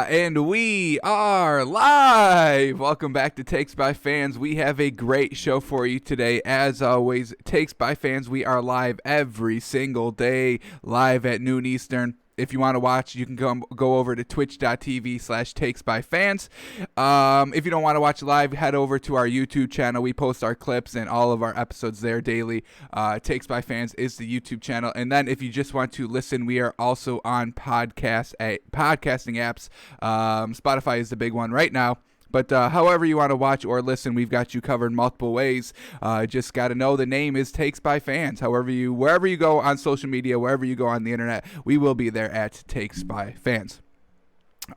And we are live. Welcome back to Takes by Fans. We have a great show for you today. As always, Takes by Fans, we are live every single day, live at noon Eastern. If you want to watch, you can go over to twitch.tv/takesbyfans. If you don't want to watch live, head over to our YouTube channel. We post our clips and all of our episodes there daily. Takes by Fans is the YouTube channel. And then if you just want to listen, we are also on podcasting apps. Spotify is the big one right now. But however you want to watch or listen, we've got you covered multiple ways. Just got to know the name is Takes by Fans. Wherever you go on social media, wherever you go on the internet, we will be there at Takes by Fans.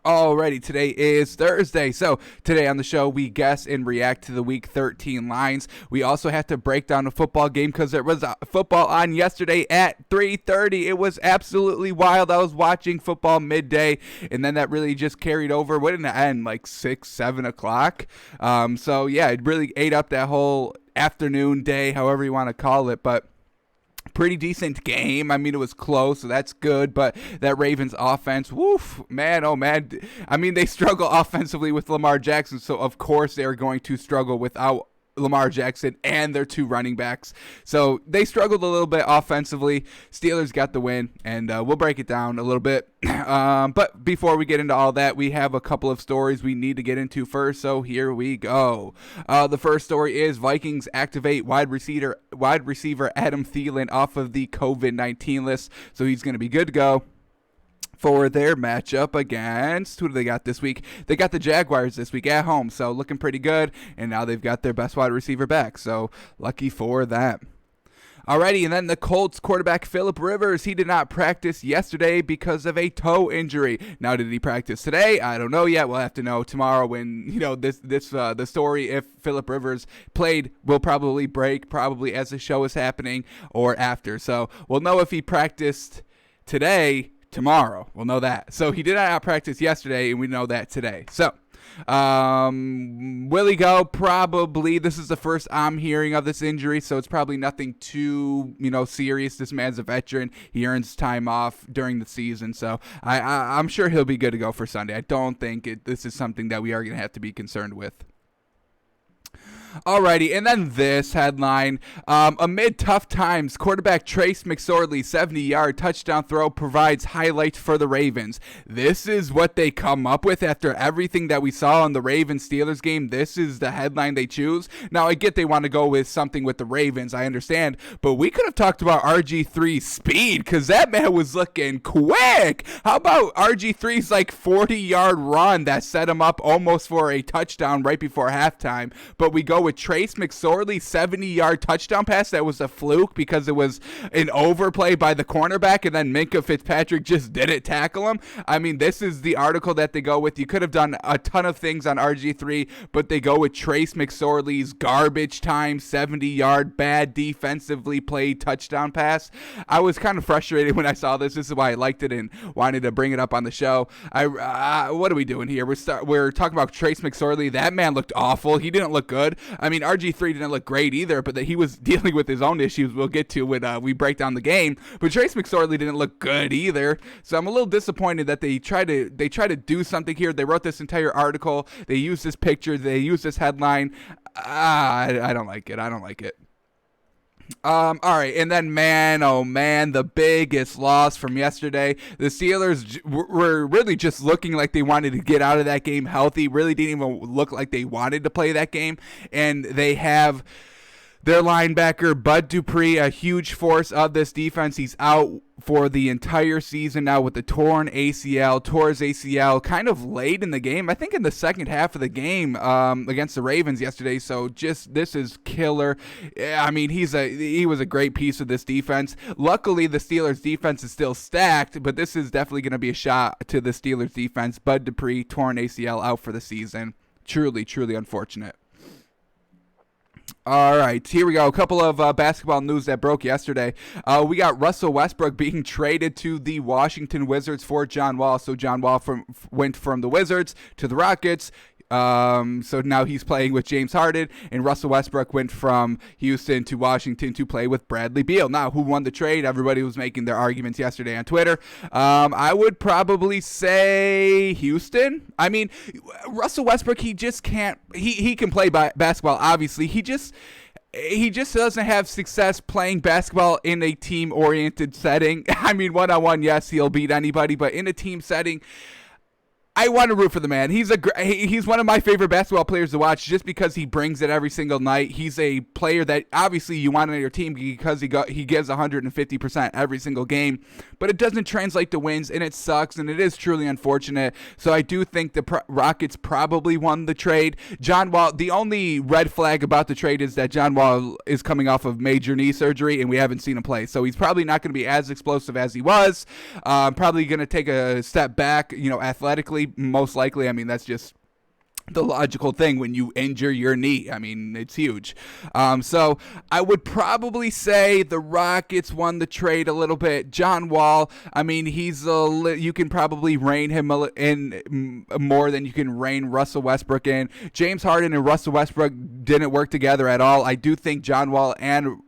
Alrighty, today is Thursday. So today on the show, we guess and react to the Week 13 lines. We also have to break down a football game because there was football on yesterday at 3:30. It was absolutely wild. I was watching football midday, and then that really just carried over. What did it end? Like 6, 7 o'clock? So yeah, it really ate up that whole afternoon, day, however you want to call it. But pretty decent game. I mean, it was close, so that's good. But that Ravens offense, woof, man, oh man. I mean, they struggle offensively with Lamar Jackson, so of course they're going to struggle without Lamar Jackson and their two running backs. So they struggled a little bit offensively. Steelers got the win, and we'll break it down a little bit. But before we get into all that, we have a couple of stories we need to get into first, so here we go. The first story is Vikings activate wide receiver Adam Thielen off of the COVID-19 list, so he's going to be good to go for their matchup against, who do they got this week? They got the Jaguars this week at home, so looking pretty good, and now they've got their best wide receiver back, so lucky for them. Alrighty, and then the Colts quarterback Phillip Rivers, he did not practice yesterday because of a toe injury. Now, did he practice today? I don't know yet. We'll have to know tomorrow when, the story, if Phillip Rivers played, will probably break, probably as the show is happening or after. So we'll know if he practiced today, tomorrow. We'll know that. So he did not practice yesterday, and we know that today. So will he go? Probably. This is the first I'm hearing of this injury, so it's probably nothing too, serious. This man's a veteran. He earns time off during the season, so I'm sure he'll be good to go for Sunday. I don't think this is something that we are going to have to be concerned with. Alrighty, and then this headline, amid tough times, quarterback Trace McSorley's 70-yard touchdown throw provides highlights for the Ravens. This is what they come up with after everything that we saw in the Ravens-Steelers game. This is the headline they choose. Now, I get they want to go with something with the Ravens, I understand, but we could have talked about RG3's speed, because that man was looking quick. How about RG3's 40-yard run that set him up almost for a touchdown right before halftime, but we go with Trace McSorley's 70-yard touchdown pass that was a fluke because it was an overplay by the cornerback and then Minkah Fitzpatrick just didn't tackle him. I mean, this is the article that they go with. You could have done a ton of things on RG3, but they go with Trace McSorley's garbage time 70-yard bad defensively played touchdown pass. I was kind of frustrated when I saw this. This is why I liked it and wanted to bring it up on the show. What are we doing here? We're talking about Trace McSorley. That man looked awful. He didn't look good. I mean, RG3 didn't look great either, but that he was dealing with his own issues we'll get to when we break down the game. But Trace McSorley didn't look good either. So I'm a little disappointed that they try to do something here. They wrote this entire article. They used this picture. They used this headline. I don't like it. I don't like it. All right, and then, man, oh man, the biggest loss from yesterday. The Steelers were really just looking like they wanted to get out of that game healthy. Really didn't even look like they wanted to play that game, and they have their linebacker, Bud Dupree, a huge force of this defense. He's out for the entire season now with the tore his ACL kind of late in the game. I think in the second half of the game against the Ravens yesterday. So this is killer. I mean, he was a great piece of this defense. Luckily, the Steelers defense is still stacked, but this is definitely going to be a shot to the Steelers defense. Bud Dupree, torn ACL, out for the season. Truly, truly unfortunate. All right, here we go. A couple of basketball news that broke yesterday. We got Russell Westbrook being traded to the Washington Wizards for John Wall. So John Wall went from the Wizards to the Rockets. So now he's playing with James Harden, and Russell Westbrook went from Houston to Washington to play with Bradley Beal. Now, who won the trade? Everybody was making their arguments yesterday on Twitter. I would probably say Houston. I mean, Russell Westbrook, he just can't. He can play basketball, obviously. He just doesn't have success playing basketball in a team-oriented setting. I mean, one-on-one, yes, he'll beat anybody, but in a team setting, I want to root for the man. He's one of my favorite basketball players to watch just because he brings it every single night. He's a player that obviously you want on your team because he gives 150% every single game, but it doesn't translate to wins, and it sucks, and it is truly unfortunate. So I do think the Rockets probably won the trade. John Wall, the only red flag about the trade is that John Wall is coming off of major knee surgery, and we haven't seen him play. So he's probably not going to be as explosive as he was. Probably going to take a step back, athletically. Most likely. I mean, that's just the logical thing when you injure your knee. I mean, it's huge. So I would probably say the Rockets won the trade a little bit. John Wall, I mean, you can probably rein him in more than you can rein Russell Westbrook in. James Harden and Russell Westbrook didn't work together at all. I do think John Wall and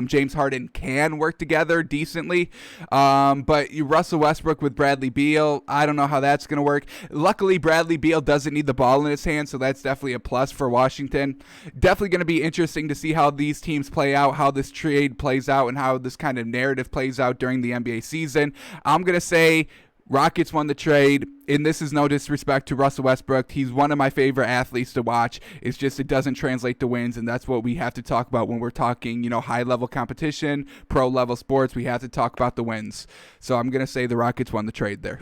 James Harden can work together decently, but Russell Westbrook with Bradley Beal, I don't know how that's going to work. Luckily, Bradley Beal doesn't need the ball in his hand, so that's definitely a plus for Washington. Definitely going to be interesting to see how these teams play out, how this trade plays out, and how this kind of narrative plays out during the NBA season. I'm going to say Rockets won the trade, and this is no disrespect to Russell Westbrook. He's one of my favorite athletes to watch. It's just it doesn't translate to wins, and that's what we have to talk about when we're talking, high-level competition, pro-level sports. We have to talk about the wins. So I'm going to say the Rockets won the trade there.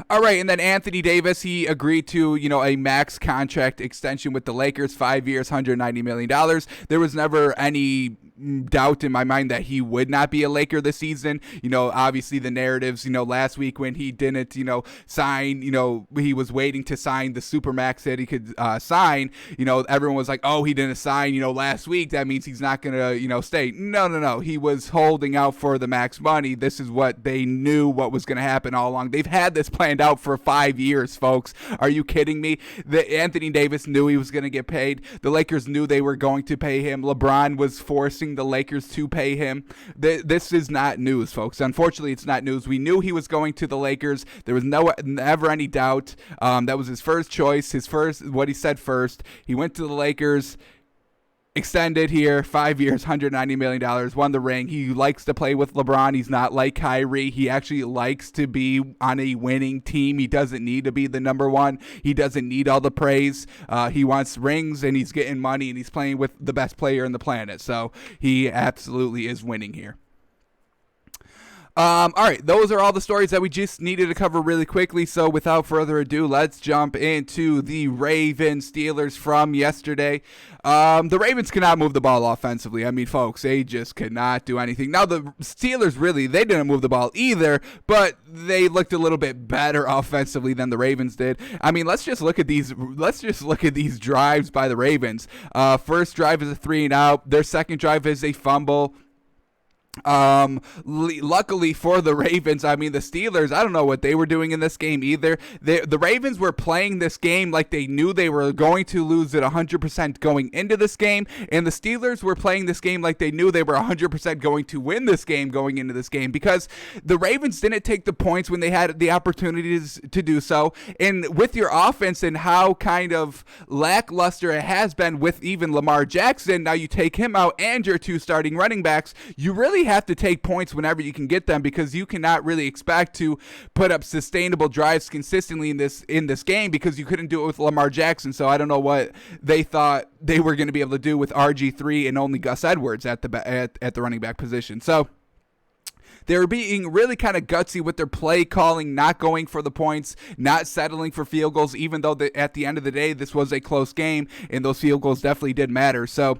All right, and then Anthony Davis, he agreed to, a max contract extension with the Lakers, 5 years, $190 million. There was never any doubt in my mind that he would not be a Laker this season. Obviously the narratives, last week when he didn't, sign, he was waiting to sign the Supermax that he could sign, everyone was like, oh, he didn't sign, last week. That means he's not going to, stay. No. He was holding out for the max money. This is what they knew what was going to happen all along. They've had this planned out for 5 years, folks. Are you kidding me? Anthony Davis knew he was going to get paid. The Lakers knew they were going to pay him. LeBron was forcing the Lakers to pay him. This is not news, folks. Unfortunately, it's not news. We knew he was going to the Lakers. There was never any doubt. That was his first choice, what he said first. He went to the Lakers. Extended here, 5 years, $190 million, won the ring. He likes to play with LeBron. He's not like Kyrie. He actually likes to be on a winning team. He doesn't need to be the number one. He doesn't need all the praise. He wants rings, and he's getting money, and he's playing with the best player on the planet. So he absolutely is winning here. All right, those are all the stories that we just needed to cover really quickly. So without further ado, let's jump into the Ravens Steelers from yesterday. The Ravens cannot move the ball offensively. I mean, folks, they just could not do anything. Now, the Steelers they didn't move the ball either, but they looked a little bit better offensively than the Ravens did. I mean, let's just look at these drives by the Ravens. First drive is a 3-and-out. Their second drive is a fumble. Luckily for the Ravens, I mean, the Steelers, I don't know what they were doing in this game either. The Ravens were playing this game like they knew they were going to lose it 100% going into this game, and the Steelers were playing this game like they knew they were 100% going to win this game going into this game, because the Ravens didn't take the points when they had the opportunities to do so. And with your offense and how kind of lackluster it has been with even Lamar Jackson, now you take him out and your two starting running backs, you really have to take points whenever you can get them, because you cannot really expect to put up sustainable drives consistently in this game, because you couldn't do it with Lamar Jackson. So I don't know what they thought they were going to be able to do with RG3 and only Gus Edwards at the running back position. So they were being really kind of gutsy with their play calling, not going for the points, not settling for field goals, even though at the end of the day, this was a close game, and those field goals definitely did matter. So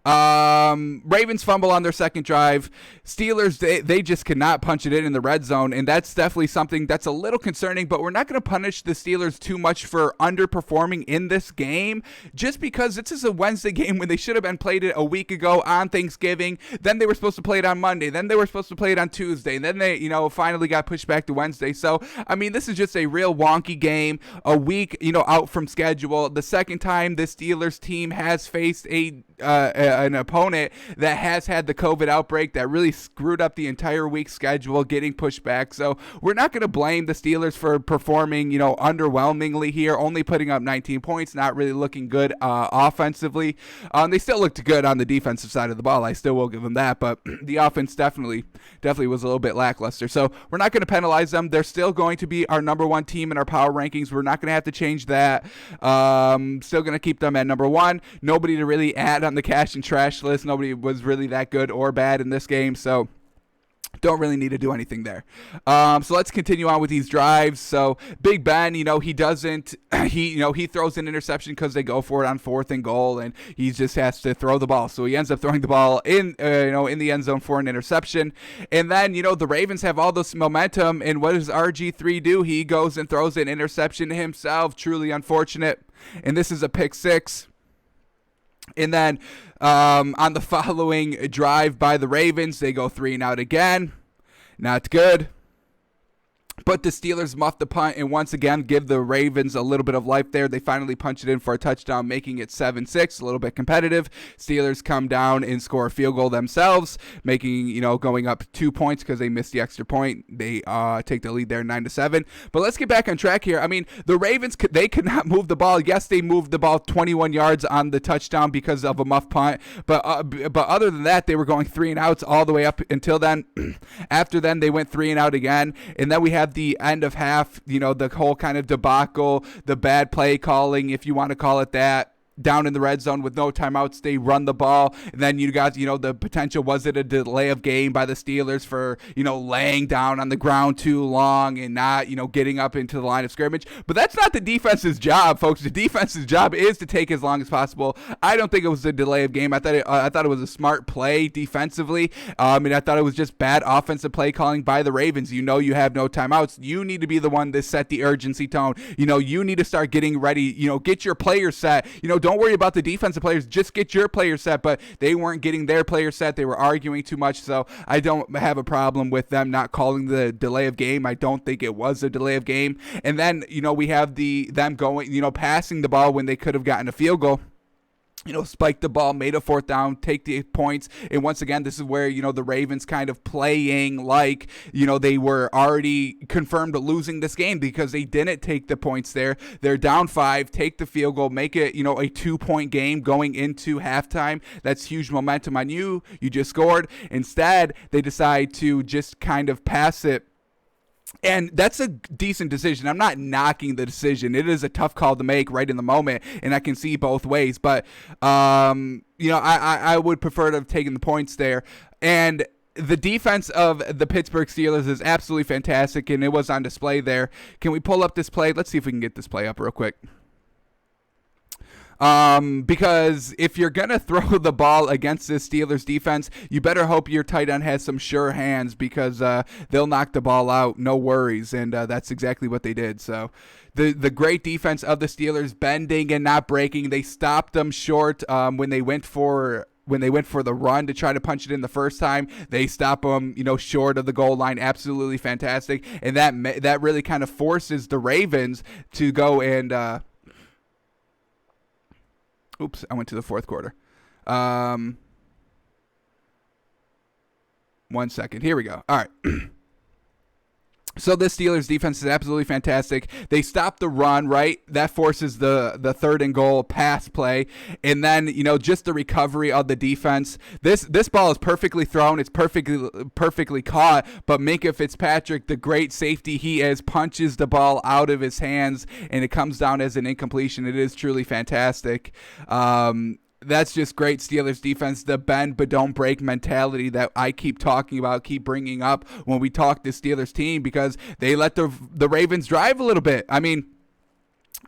Ravens fumble on their second drive. Steelers, they just cannot punch it in the red zone, and that's definitely something that's a little concerning, but we're not going to punish the Steelers too much for underperforming in this game, just because this is a Wednesday game when they should have been played it a week ago on Thanksgiving. Then they were supposed to play it on Monday. Then they were supposed to play it on Tuesday. And then they, finally got pushed back to Wednesday. So, I mean, this is just a real wonky game, a week, out from schedule. The second time this Steelers team has faced an opponent that has had the COVID outbreak that really screwed up the entire week's schedule, getting pushed back. So we're not going to blame the Steelers for performing, underwhelmingly here, only putting up 19 points, not really looking good offensively. They still looked good on the defensive side of the ball. I still will give them that, but the offense definitely was a little bit lackluster. So we're not going to penalize them. They're still going to be our number one team in our power rankings. We're not going to have to change that. Still going to keep them at number one. Nobody to really add on the cash and trash list. Nobody was really that good or bad in this game, so don't really need to do anything there. So let's continue on with these drives. So Big Ben, he throws an interception because they go for it on 4th and goal, and he just has to throw the ball. So he ends up throwing the ball in the end zone for an interception. And then, the Ravens have all this momentum, and what does RG3 do? He goes and throws an interception himself. Truly unfortunate. And this is a pick six. And then on the following drive by the Ravens, they go 3 and out again. Not good. But the Steelers muff the punt and once again give the Ravens a little bit of life there. They finally punch it in for a touchdown, making it 7-6, a little bit competitive. Steelers come down and score a field goal themselves, making, going up 2 points because they missed the extra point. They take the lead there 9-7. But let's get back on track here. I mean, the Ravens, they could not move the ball. Yes, they moved the ball 21 yards on the touchdown because of a muff punt. But other than that, they were going 3 and outs all the way up until then. After then, they went 3 and out again. And then we had the end of half, the whole kind of debacle, the bad play calling, if you want to call it that. Down in the red zone with no timeouts, they run the ball, and then you guys, the potential, was it a delay of game by the Steelers for, laying down on the ground too long and not, getting up into the line of scrimmage? But that's not the defense's job, folks. The defense's job is to take as long as possible. I don't think it was a delay of game. I thought it was a smart play defensively. I thought it was just bad offensive play calling by the Ravens. You have no timeouts. You need to be the one to set the urgency tone. You need to start getting ready. Get your players set. Don't worry about the defensive players. Just get your players set. But they weren't getting their players set. They were arguing too much. So I don't have a problem with them not calling the delay of game. I don't think it was a delay of game. And then, we have them going, passing the ball when they could have gotten a field goal. Spike the ball, made a 4th down, take the points. And once again, this is where, the Ravens kind of playing like, they were already confirmed losing this game because they didn't take the points there. They're down 5, take the field goal, make it, a 2-point game going into halftime. That's huge momentum on you. You just scored. Instead, they decide to just kind of pass it. And that's a decent decision. I'm not knocking the decision. It is a tough call to make right in the moment, and I can see both ways. But, I would prefer to have taken the points there. And the defense of the Pittsburgh Steelers is absolutely fantastic, and it was on display there. Can we pull up this play? Let's see if we can get this play up real quick. Because if you're going to throw the ball against this Steelers defense, you better hope your tight end has some sure hands because they'll knock the ball out, no worries, and that's exactly what they did. So the great defense of the Steelers, bending and not breaking, they stopped them short when they went for the run to try to punch it in the first time. They stop them, short of the goal line. Absolutely fantastic, and that really kind of forces the Ravens to go and oops, I went to the 4th quarter. 1 second. Here we go. All right. So this Steelers defense is absolutely fantastic. They stop the run, right? That forces the 3rd and goal pass play. And then, just the recovery of the defense. This ball is perfectly thrown. It's perfectly caught. But Minkah Fitzpatrick, the great safety he is, punches the ball out of his hands, and it comes down as an incompletion. It is truly fantastic. That's just great Steelers defense, the bend but don't break mentality that I keep talking about, keep bringing up when we talk this Steelers team, because they let the Ravens drive a little bit. I mean,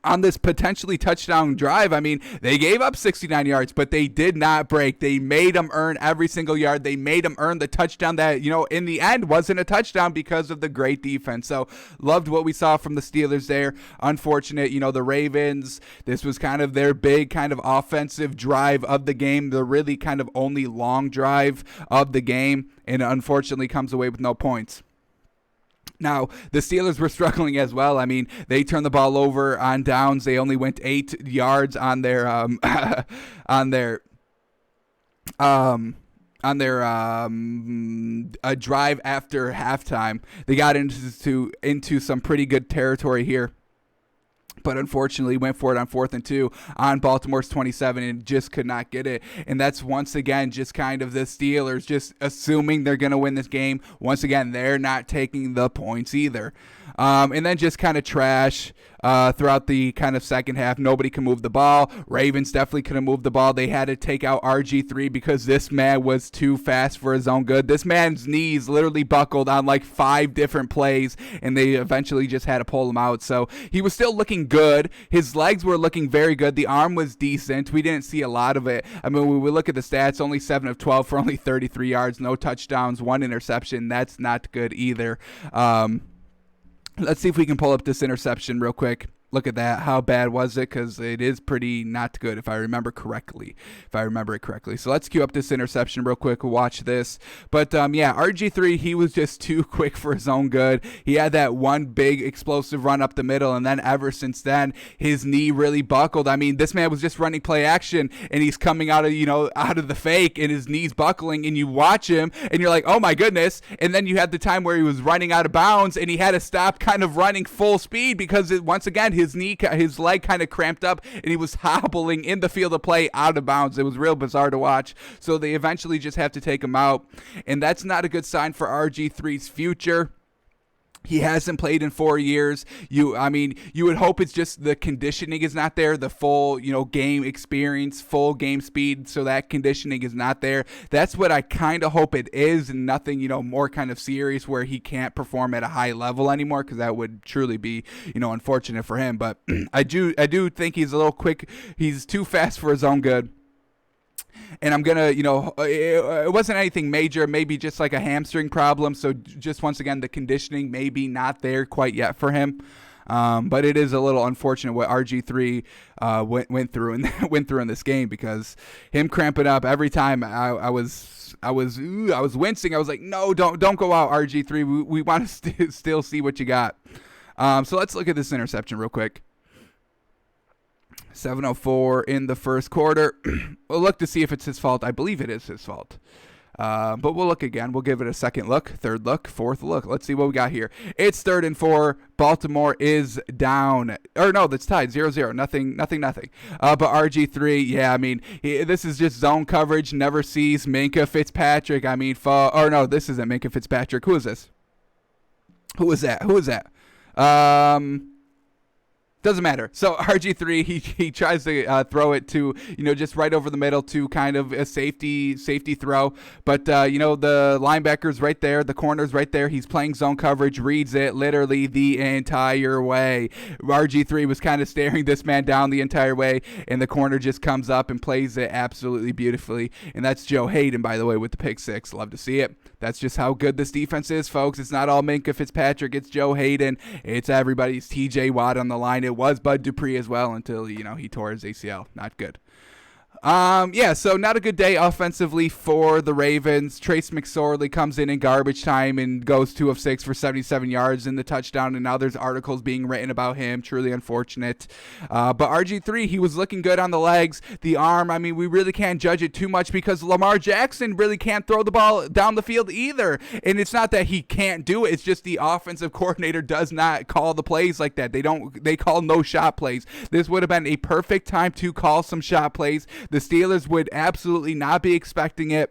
on this potentially touchdown drive. I mean, they gave up 69 yards, but they did not break. They made them earn every single yard. They made them earn the touchdown that, in the end wasn't a touchdown because of the great defense. So loved what we saw from the Steelers there. Unfortunate, the Ravens, this was kind of their big kind of offensive drive of the game, the really kind of only long drive of the game, and unfortunately comes away with no points. Now, the Steelers were struggling as well. I mean, they turned the ball over on downs. They only went 8 yards on their a drive after halftime. They got into some pretty good territory here, but unfortunately went for it on 4th and 2 on Baltimore's 27 and just could not get it. And that's once again just kind of the Steelers just assuming they're going to win this game. Once again, they're not taking the points either. And then just kind of trash throughout the kind of second half. Nobody can move the ball. Ravens definitely couldn't move the ball. They had to take out RG3 because this man was too fast for his own good. This man's knees literally buckled on like 5 different plays, and they eventually just had to pull him out. So he was still looking good. His legs were looking very good. The arm was decent. We didn't see a lot of it. I mean, when we look at the stats, only 7 of 12 for only 33 yards, no touchdowns, 1 interception. That's not good either. Let's see if we can pull up this interception real quick. Look at that. How bad was it? Because it is pretty not good if I remember it correctly. So let's cue up this interception real quick. We'll watch this. But, RG3, he was just too quick for his own good. He had that one big explosive run up the middle, and then ever since then, his knee really buckled. I mean, this man was just running play action, and he's coming out of the fake, and his knee's buckling, and you watch him, and you're like, oh my goodness. And then you had the time where he was running out of bounds, and he had to stop kind of running full speed because, once again, his leg kind of cramped up, and he was hobbling in the field of play out of bounds. It was real bizarre to watch. So they eventually just have to take him out, and that's not a good sign for RG3's future. He hasn't played in 4 years. You would hope it's just the conditioning is not there, the full, game experience, full game speed, so that conditioning is not there. That's what I kind of hope it is, and nothing, more kind of serious where he can't perform at a high level anymore, because that would truly be, unfortunate for him. But I do think he's a little quick. He's too fast for his own good. And I'm going to, it wasn't anything major, maybe just like a hamstring problem. So just once again, the conditioning maybe not there quite yet for him. But it is a little unfortunate what RG3 went through in this game, because him cramping up every time I was wincing. I was like, no, don't go out, RG3. We want to still see what you got. So let's look at this interception real quick. 7:04 in the first quarter. We'll look to see if it's his fault. I believe it is his fault. But we'll look again. We'll give it a second look, third look, fourth look. Let's see what we got here. It's 3rd and 4. Baltimore is down. Or no, that's tied. 0-0. Nothing. But RG3, this is just zone coverage. Never sees Minkah Fitzpatrick. This isn't Minkah Fitzpatrick. Who is this? Who is that? Doesn't matter. So RG3, he tries to throw it to, just right over the middle to kind of a safety throw. But, the linebacker's right there. The corner's right there. He's playing zone coverage, reads it literally the entire way. RG3 was kind of staring this man down the entire way, and the corner just comes up and plays it absolutely beautifully. And that's Joe Hayden, by the way, with the pick 6. Love to see it. That's just how good this defense is, folks. It's not all Minkah Fitzpatrick. It's Joe Hayden. It's everybody's TJ Watt on the line. It was Bud Dupree as well until, he tore his ACL. Not good. So not a good day offensively for the Ravens. Trace McSorley comes in garbage time and goes 2 of 6 for 77 yards in the touchdown, and now there's articles being written about him. Truly unfortunate. But RG3, he was looking good on the legs. The arm, we really can't judge it too much because Lamar Jackson really can't throw the ball down the field either. And it's not that he can't do it. It's just the offensive coordinator does not call the plays like that. They call no shot plays. This would have been a perfect time to call some shot plays. The Steelers would absolutely not be expecting it.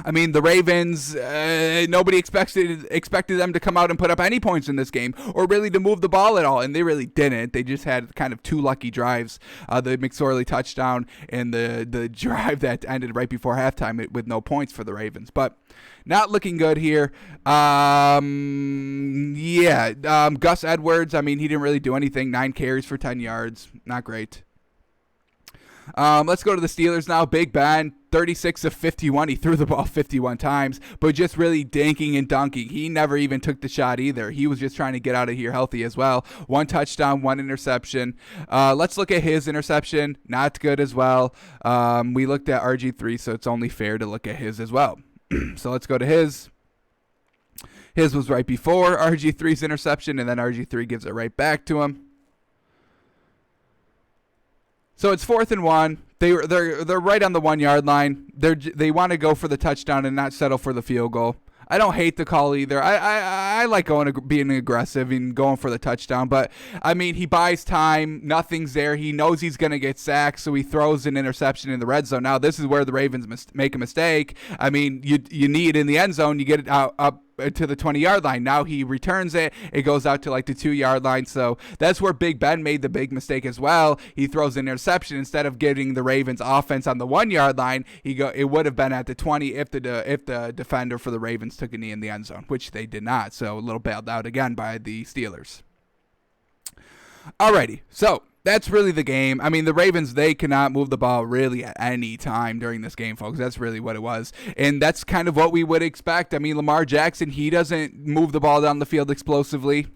I mean, the Ravens, nobody expected them to come out and put up any points in this game or really to move the ball at all, and they really didn't. They just had kind of two lucky drives, the McSorley touchdown and the drive that ended right before halftime with no points for the Ravens. But not looking good here. Gus Edwards, I mean, he didn't really do anything. 9 carries for 10 yards. Not great. Let's go to the Steelers now. Big Ben, 36 of 51. He threw the ball 51 times, but just really dinking and dunking. He never even took the shot either. He was just trying to get out of here healthy as well. 1 touchdown, 1 interception. Let's look at his interception. Not good as well. We looked at RG3, so it's only fair to look at his as well. So let's go to his. His was right before RG3's interception, and then RG3 gives it right back to him. So it's 4th and 1. They're right on the 1 yard line. They want to go for the touchdown and not settle for the field goal. I don't hate the call either. I like being aggressive and going for the touchdown, but I mean, he buys time. Nothing's there. He knows he's going to get sacked, so he throws an interception in the red zone. Now this is where the Ravens make a mistake. I mean, you need in the end zone. You get it up to the 20-yard line. Now he returns it. It goes out to like the 2-yard line. So that's where Big Ben made the big mistake as well. He throws an interception instead of getting the Ravens offense on the 1-yard line. It would have been at the 20 if the defender for the Ravens took a knee in the end zone, which they did not. So a little bailed out again by the Steelers. Alrighty, so that's really the game. I mean, the Ravens, they cannot move the ball really at any time during this game, folks. That's really what it was. And that's kind of what we would expect. I mean, Lamar Jackson, he doesn't move the ball down the field explosively.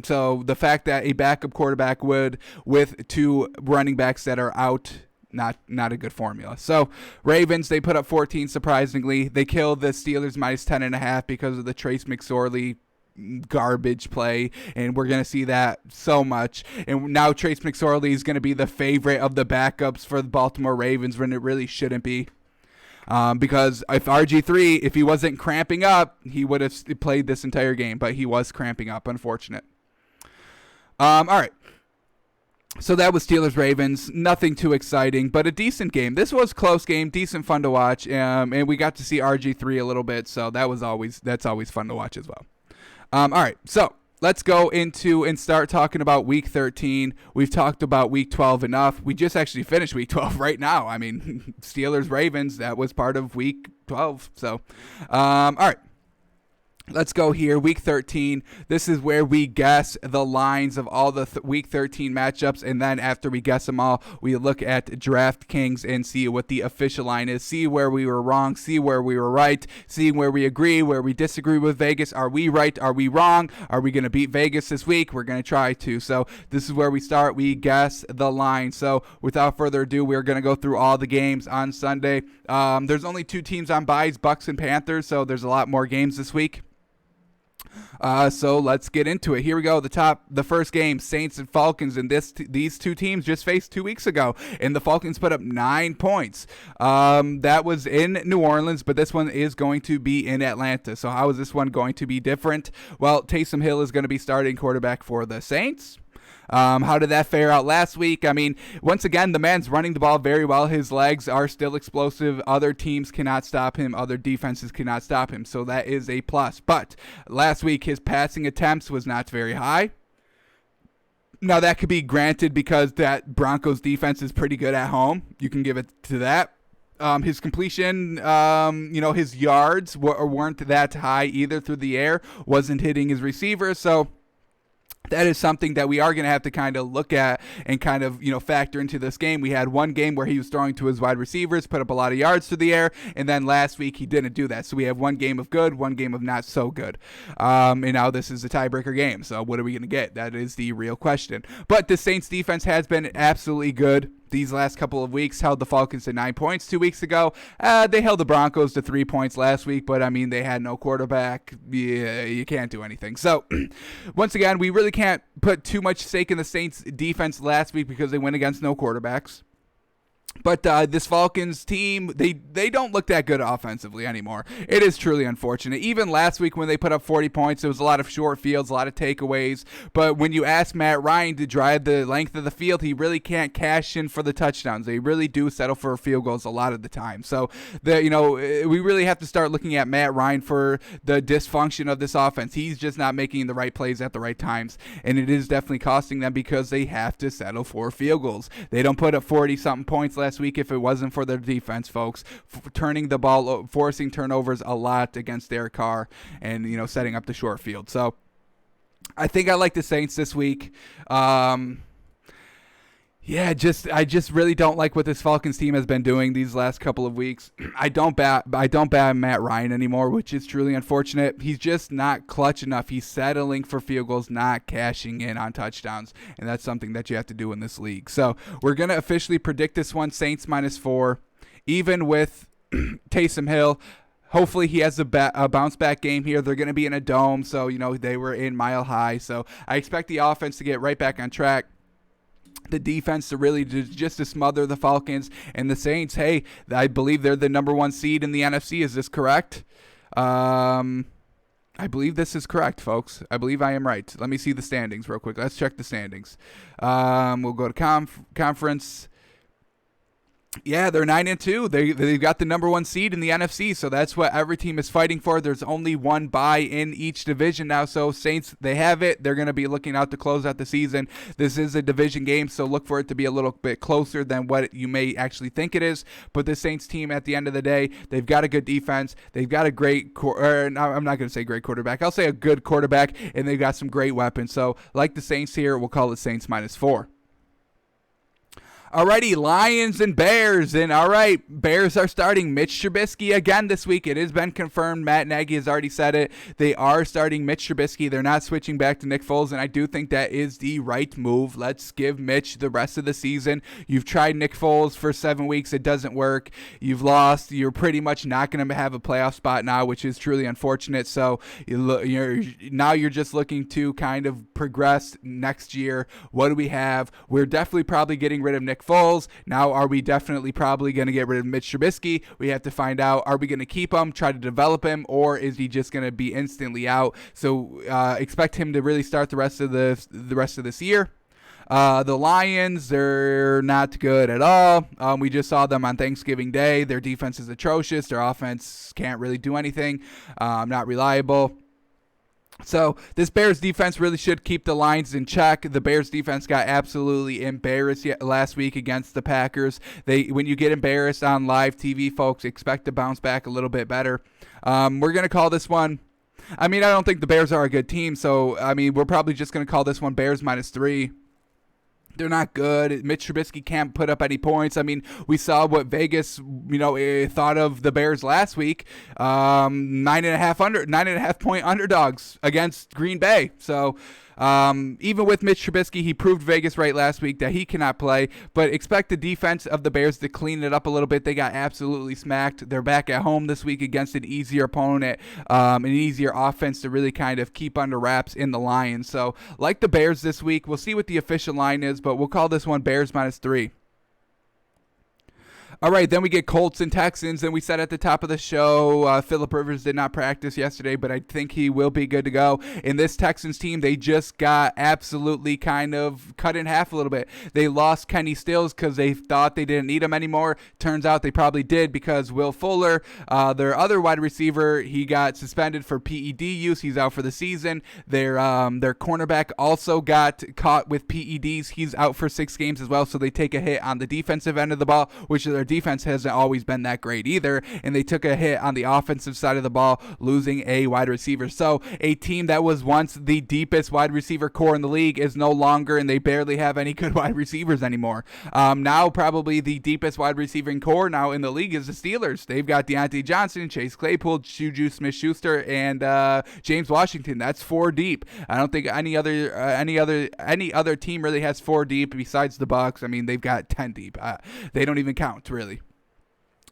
So the fact that a backup quarterback would, with 2 running backs that are out, not a good formula. So Ravens, they put up 14 surprisingly. They killed the Steelers minus 10.5 because of the Trace McSorley garbage play, and we're going to see that so much. And now Trace McSorley is going to be the favorite of the backups for the Baltimore Ravens when it really shouldn't be. Because if RG3, if he wasn't cramping up, he would have played this entire game, but he was cramping up. Unfortunate. All right. So that was Steelers-Ravens. Nothing too exciting, but a decent game. This was a close game, decent fun to watch, and we got to see RG3 a little bit, so that's always fun to watch as well. All right, so let's go into and start talking about Week 13. We've talked about Week 12 enough. We just actually finished Week 12 right now. I mean, Steelers-Ravens, that was part of Week 12. So, all right. Let's go here. Week 13. This is where we guess the lines of all the Week 13 matchups. And then after we guess them all, we look at DraftKings and see what the official line is. See where we were wrong. See where we were right. See where we agree, where we disagree with Vegas. Are we right? Are we wrong? Are we going to beat Vegas this week? We're going to try to. So this is where we start. We guess the line. So without further ado, we're going to go through all the games on Sunday. There's only 2 teams on byes, Bucks and Panthers. So there's a lot more games this week. So let's get into it. Here we go. The first game, Saints and Falcons, and these 2 teams just faced 2 weeks ago, and the Falcons put up 9 points. That was in New Orleans, but this one is going to be in Atlanta. So how is this one going to be different? Well, Taysom Hill is going to be starting quarterback for the Saints. How did that fare out last week? I mean, once again, the man's running the ball very well. His legs are still explosive. Other teams cannot stop him. Other defenses cannot stop him. So that is a plus. But last week, his passing attempts was not very high. Now, that could be granted because that Broncos defense is pretty good at home. You can give it to that. His completion, his yards weren't that high either through the air. Wasn't hitting his receivers. So that is something that we are going to have to kind of look at and kind of, factor into this game. We had one game where he was throwing to his wide receivers, put up a lot of yards through the air, and then last week he didn't do that. So we have one game of good, one game of not so good. And now this is a tiebreaker game. So what are we going to get? That is the real question. But the Saints defense has been absolutely good. These last couple of weeks held the Falcons to 9 points 2 weeks ago. They held the Broncos to 3 points last week, but I mean, they had no quarterback. Yeah, you can't do anything. So once again, we really can't put too much stake in the Saints defense last week because they went against no quarterbacks. But this Falcons team, they don't look that good offensively anymore. It is truly unfortunate. Even last week when they put up 40 points, it was a lot of short fields, a lot of takeaways. But when you ask Matt Ryan to drive the length of the field, he really can't cash in for the touchdowns. They really do settle for field goals a lot of the time. So, we really have to start looking at Matt Ryan for the dysfunction of this offense. He's just not making the right plays at the right times. And it is definitely costing them because they have to settle for field goals. They don't put up 40-something points last week if it wasn't for their defense, folks, turning the ball, forcing turnovers a lot against Derek Carr, and setting up the short field. So I think I like the Saints this week. I just really don't like what this Falcons team has been doing these last couple of weeks. I don't bat Matt Ryan anymore, which is truly unfortunate. He's just not clutch enough. He's settling for field goals, not cashing in on touchdowns, and that's something that you have to do in this league. So we're going to officially predict this one, Saints -4, even with Taysom Hill. Hopefully he has a bounce back game here. They're going to be in a dome, so they were in Mile High. So I expect the offense to get right back on track. The defense to really just to smother the Falcons, and the Saints, hey, I believe they're the number 1 seed in the NFC. Is this correct? I believe this is correct, folks. I believe I am right. Let me see the standings real quick. Let's check the standings. We'll go to conference. Yeah, they're 9-2. They've got the number 1 seed in the NFC, so that's what every team is fighting for. There's only one bye in each division now, so Saints, they have it. They're going to be looking out to close out the season. This is a division game, so look for it to be a little bit closer than what you may actually think it is. But the Saints team, at the end of the day, they've got a good defense. They've got a great, I'm not going to say great quarterback. I'll say a good quarterback, and they've got some great weapons. So like the Saints here, we'll call it Saints -4. Alrighty, Lions and Bears. And all right, Bears are starting Mitch Trubisky again this week. It has been confirmed. Matt Nagy has already said it. They are starting Mitch Trubisky. They're not switching back to Nick Foles, and I do think that is the right move. Let's give Mitch the rest of the season. You've tried Nick Foles for 7 weeks. It doesn't work. You've lost. You're pretty much not going to have a playoff spot now, which is truly unfortunate. So you're just looking to kind of progress next year. What do we have? We're definitely probably getting rid of Nick Foles. Now, are we definitely probably going to get rid of Mitch Trubisky? We have to find out. Are we going to keep him, try to develop him, or is he just going to be instantly out? So expect him to really start the rest of this year. The Lions, they're not good at all. We just saw them on Thanksgiving Day. Their defense is atrocious. Their offense can't really do anything. Not reliable. So this Bears defense really should keep the Lions in check. The Bears defense got absolutely embarrassed last week against the Packers. When you get embarrassed on live TV, folks, expect to bounce back a little bit better. We're going to call this one. I don't think the Bears are a good team, so, we're probably just going to call this one Bears -3. They're not good. Mitch Trubisky can't put up any points. We saw what Vegas, thought of the Bears last week. 9.5 point underdogs against Green Bay. So even with Mitch Trubisky, he proved Vegas right last week that he cannot play. But expect the defense of the Bears to clean it up a little bit. They got absolutely smacked. They're back at home this week against an easier opponent, an easier offense to really kind of keep under wraps in the Lions. So like the Bears this week, we'll see what the official line is, but we'll call this one Bears -3. All right, then we get Colts and Texans, and we said at the top of the show, Phillip Rivers did not practice yesterday, but I think he will be good to go. In this Texans team, they just got absolutely kind of cut in half a little bit. They lost Kenny Stills because they thought they didn't need him anymore. Turns out they probably did because Will Fuller, their other wide receiver, he got suspended for PED use. He's out for the season. Their cornerback also got caught with PEDs. He's out for 6 games as well, so they take a hit on the defensive end of the ball, which their defense hasn't always been that great either, and they took a hit on the offensive side of the ball, losing a wide receiver. So a team that was once the deepest wide receiver core in the league is no longer, and they barely have any good wide receivers anymore. Now probably the deepest wide receiving core now in the league is the Steelers. They've got Deontay Johnson, Chase Claypool, Juju Smith-Schuster, and James Washington. That's 4 deep. I don't think any other team really has 4 deep besides the Bucs. They've got 10 deep. They don't even count, really.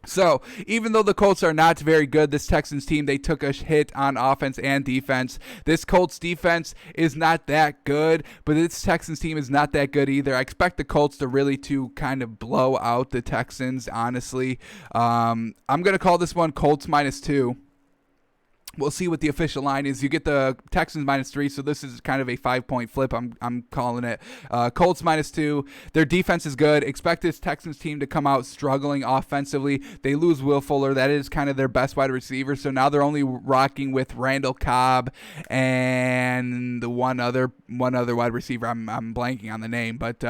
So, even though the Colts are not very good, this Texans team, they took a hit on offense and defense. This Colts defense is not that good, but this Texans team is not that good either. I expect the Colts to kind of blow out the Texans, honestly. I'm going to call this one Colts -2. We'll see what the official line is. You get the Texans -3, so this is kind of a 5-point flip. I'm calling it. Colts -2. Their defense is good. Expect this Texans team to come out struggling offensively. They lose Will Fuller. That is kind of their best wide receiver. So now they're only rocking with Randall Cobb and one other wide receiver. I'm blanking on the name, but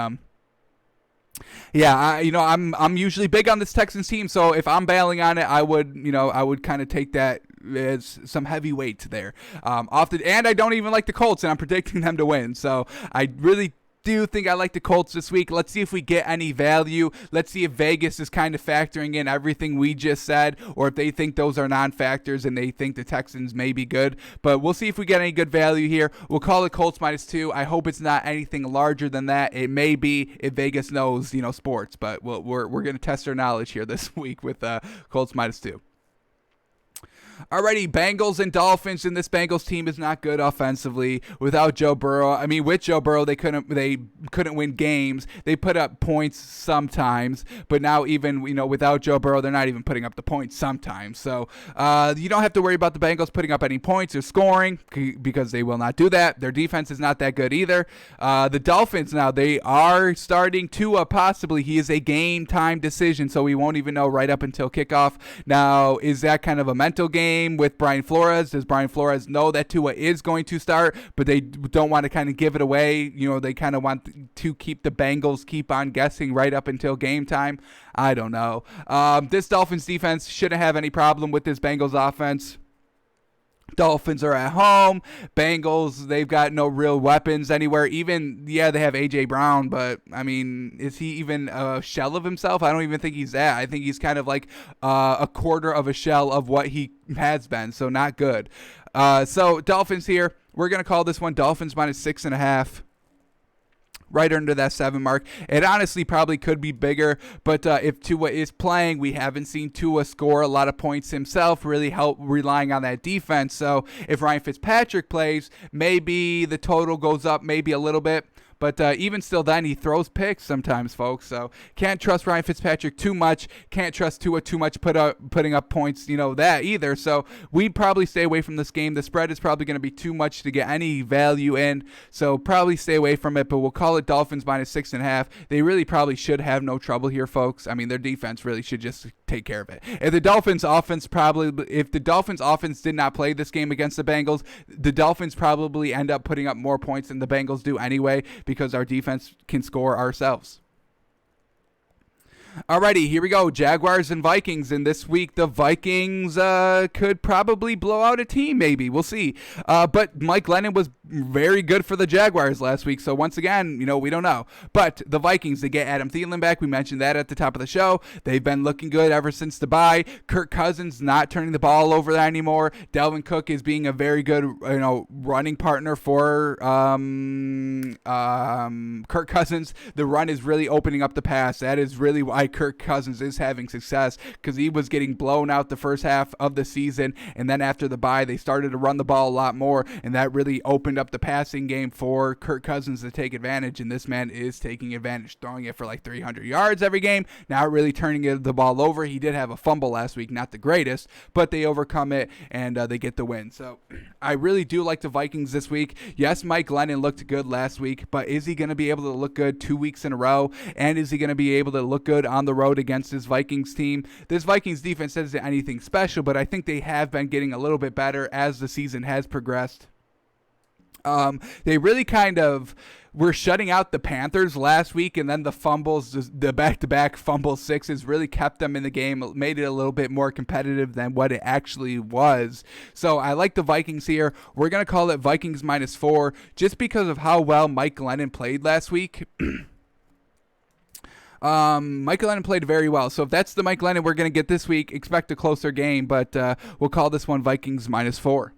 yeah, I'm usually big on this Texans team, so if I'm bailing on it, I would kind of take that as some heavy weight there. And I don't even like the Colts, and I'm predicting them to win. So I really do think I like the Colts this week. Let's see if we get any value. Let's see if Vegas is kind of factoring in everything we just said, or if they think those are non-factors and they think the Texans may be good. But we'll see if we get any good value here. We'll call it Colts -2. I hope it's not anything larger than that. It may be if Vegas knows, sports. But we're going to test our knowledge here this week with Colts -2. Alrighty, Bengals and Dolphins, and this Bengals team is not good offensively without Joe Burrow. I mean, with Joe Burrow, they couldn't win games. They put up points sometimes, but now even without Joe Burrow, they're not even putting up the points sometimes. So you don't have to worry about the Bengals putting up any points or scoring because they will not do that. Their defense is not that good either. The Dolphins now, they are starting Tua possibly. He is a game time decision, so we won't even know right up until kickoff. Now, is that kind of a mental game with Brian Flores? Does Brian Flores know that Tua is going to start, but they don't want to kind of give it away? They kind of want to keep the Bengals keep on guessing right up until game time. I don't know. This Dolphins defense shouldn't have any problem with this Bengals offense. Dolphins are at home. Bengals, they've got no real weapons anywhere. Even, they have A.J. Brown, but, I mean, is he even a shell of himself? I don't even think he's that. I think he's kind of like a quarter of a shell of what he has been, so not good. So, Dolphins here. We're going to call this one Dolphins -6.5. Right under that 7 mark. It honestly probably could be bigger, but if Tua is playing, we haven't seen Tua score a lot of points himself, really relying on that defense. So if Ryan Fitzpatrick plays, maybe the total goes up maybe a little bit. But even still then, he throws picks sometimes, folks. So can't trust Ryan Fitzpatrick too much. Can't trust Tua too much putting up points, that either. So we'd probably stay away from this game. The spread is probably going to be too much to get any value in. So probably stay away from it. But we'll call it Dolphins -6.5. They really probably should have no trouble here, folks. I mean, their defense really should just take care of it. If the Dolphins offense did not play this game against the Bengals, the Dolphins probably end up putting up more points than the Bengals do anyway, because our defense can score ourselves. Alrighty, here we go. Jaguars and Vikings. And this week, the Vikings could probably blow out a team, maybe. We'll see. But Mike Glennon was very good for the Jaguars last week. So once again, we don't know. But the Vikings, they get Adam Thielen back. We mentioned that at the top of the show. They've been looking good ever since the bye. Kirk Cousins not turning the ball over there anymore. Dalvin Cook is being a very good, running partner for Kirk Cousins. The run is really opening up the pass. That is really why Kirk Cousins is having success, because he was getting blown out the first half of the season, and then after the bye, they started to run the ball a lot more, and that really opened up the passing game for Kirk Cousins to take advantage, and this man is taking advantage, throwing it for like 300 yards every game, not really turning the ball over. He did have a fumble last week, not the greatest, but they overcome it, and they get the win. So I really do like the Vikings this week. Yes, Mike Glennon looked good last week, but is he going to be able to look good 2 weeks in a row, and is he going to be able to look good on the road against this Vikings team? This Vikings defense isn't anything special, but I think they have been getting a little bit better as the season has progressed. They really kind of were shutting out the Panthers last week, and then the fumbles, the back-to-back fumble sixes really kept them in the game, made it a little bit more competitive than what it actually was. So I like the Vikings here. We're going to call it Vikings -4 just because of how well Mike Glennon played last week. Mike Glennon played very well. So if that's the Mike Glennon we're going to get this week, expect a closer game, but we'll call this one Vikings -4.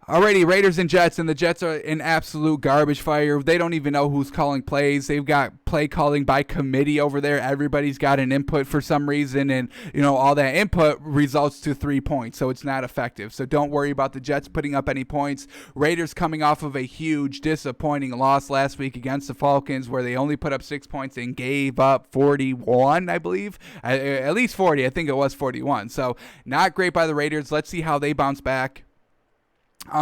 Alrighty, Raiders and Jets, and the Jets are an absolute garbage fire. They don't even know who's calling plays. They've got play calling by committee over there. Everybody's got an input for some reason, and all that input results to 3 points, so it's not effective. So don't worry about the Jets putting up any points. Raiders coming off of a huge, disappointing loss last week against the Falcons, where they only put up 6 points and gave up 41, I believe. At least 40. I think it was 41. So not great by the Raiders. Let's see how they bounce back.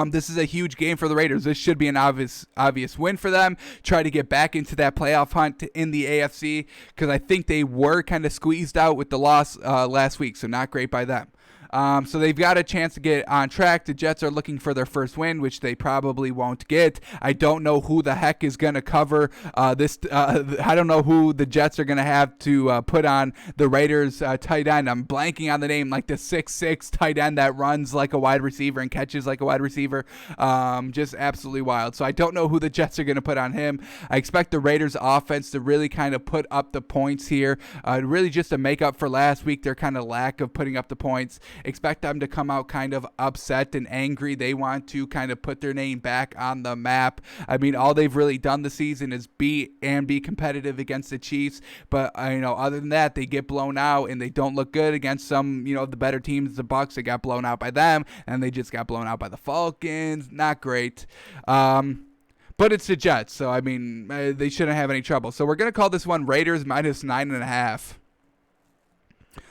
This is a huge game for the Raiders. This should be an obvious win for them. Try to get back into that playoff hunt in the AFC, because I think they were kind of squeezed out with the loss last week, so not great by them. So they've got a chance to get on track. The Jets are looking for their first win, which they probably won't get. I don't know who the heck is going to cover this. I don't know who the Jets are going to have to put on the Raiders tight end. I'm blanking on the name, like the 6'6" tight end that runs like a wide receiver and catches like a wide receiver. Just absolutely wild. So I don't know who the Jets are going to put on him. I expect the Raiders offense to really kind of put up the points here, really just to make up for last week, their kind of lack of putting up the points. Expect them to come out kind of upset and angry. They want to kind of put their name back on the map. I mean, all they've really done this season is be competitive against the Chiefs. But, other than that, they get blown out and they don't look good against some, of the better teams. The Bucs, they got blown out by them, and they just got blown out by the Falcons. Not great. But it's the Jets, so, I mean, they shouldn't have any trouble. So we're going to call this one Raiders minus 9.5.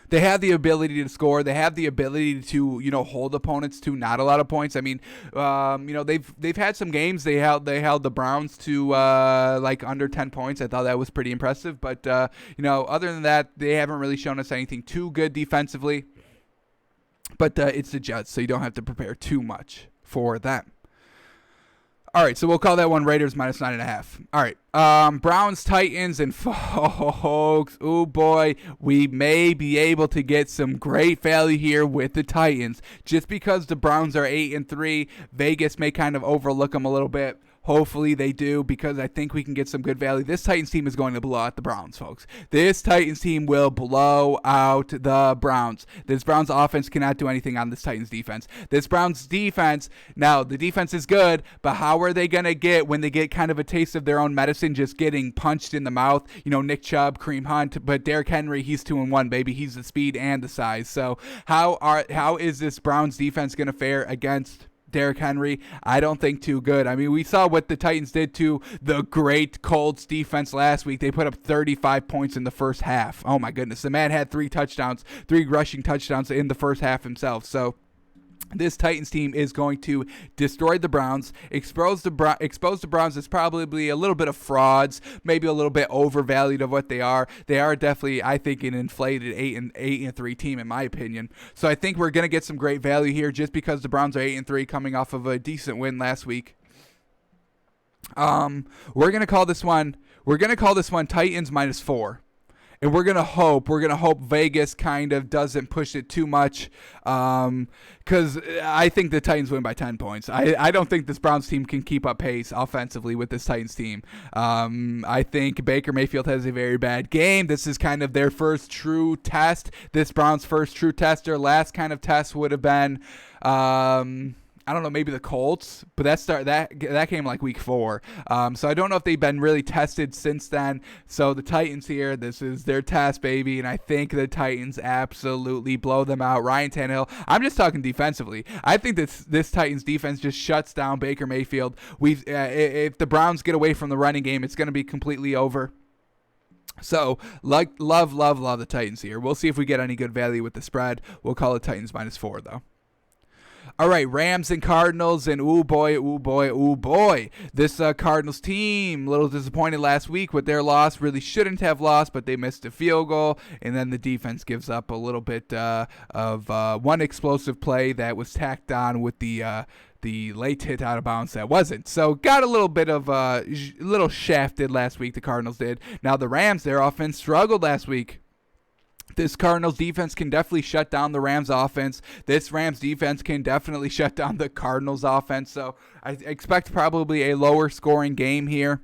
They have the ability to score. They have the ability to, hold opponents to not a lot of points. I mean, they've had some games. They held the Browns to like under 10 points. I thought that was pretty impressive. But other than that, they haven't really shown us anything too good defensively. But it's the Jets, so you don't have to prepare too much for them. All right, so we'll call that one Raiders minus 9.5. All right, Browns, Titans, and folks, oh boy, we may be able to get some great value here with the Titans. Just because the Browns are 8-3, Vegas may kind of overlook them a little bit. Hopefully they do, because I think we can get some good value. This Titans team is going to blow out the Browns, folks. This Titans team will blow out the Browns. This Browns offense cannot do anything on this Titans defense. This Browns defense, now the defense is good, but how are they going to get when they get kind of a taste of their own medicine, just getting punched in the mouth? Nick Chubb, Kareem Hunt, but Derrick Henry, he's 2-1, baby. He's the speed and the size. So how is this Browns defense going to fare against Derrick Henry? I don't think too good. I mean, we saw what the Titans did to the great Colts defense last week. They put up 35 points in the first half. Oh my goodness. The man had 3 rushing touchdowns in the first half himself. So this Titans team is going to destroy the Browns, expose the Browns as probably a little bit of frauds, maybe a little bit overvalued of what they are. They are definitely, I think, an inflated 8-3 team in my opinion. So I think we're going to get some great value here just because the Browns are 8-3 coming off of a decent win last week. We're going to call this one Titans minus 4. And we're gonna hope Vegas kind of doesn't push it too much, because I think the Titans win by 10 points. I don't think this Browns team can keep up pace offensively with this Titans team. I think Baker Mayfield has a very bad game. This is kind of their first true test. This Browns' first true test. Their last kind of test would have been, I don't know, maybe the Colts, but that came like week 4. So I don't know if they've been really tested since then. So the Titans here, this is their test, baby, and I think the Titans absolutely blow them out. Ryan Tannehill, I'm just talking defensively. I think this Titans defense just shuts down Baker Mayfield. If the Browns get away from the running game, it's going to be completely over. So, love the Titans here. We'll see if we get any good value with the spread. We'll call it Titans minus 4, though. All right, Rams and Cardinals, and ooh boy. This Cardinals team, a little disappointed last week with their loss. Really shouldn't have lost, but they missed a field goal, and then the defense gives up a little bit of one explosive play that was tacked on with the late hit out of bounds that wasn't. So got a little bit of little shafted last week, the Cardinals did. Now the Rams, their offense struggled last week. This Cardinals defense can definitely shut down the Rams offense. This Rams defense can definitely shut down the Cardinals offense. So I expect probably a lower scoring game here.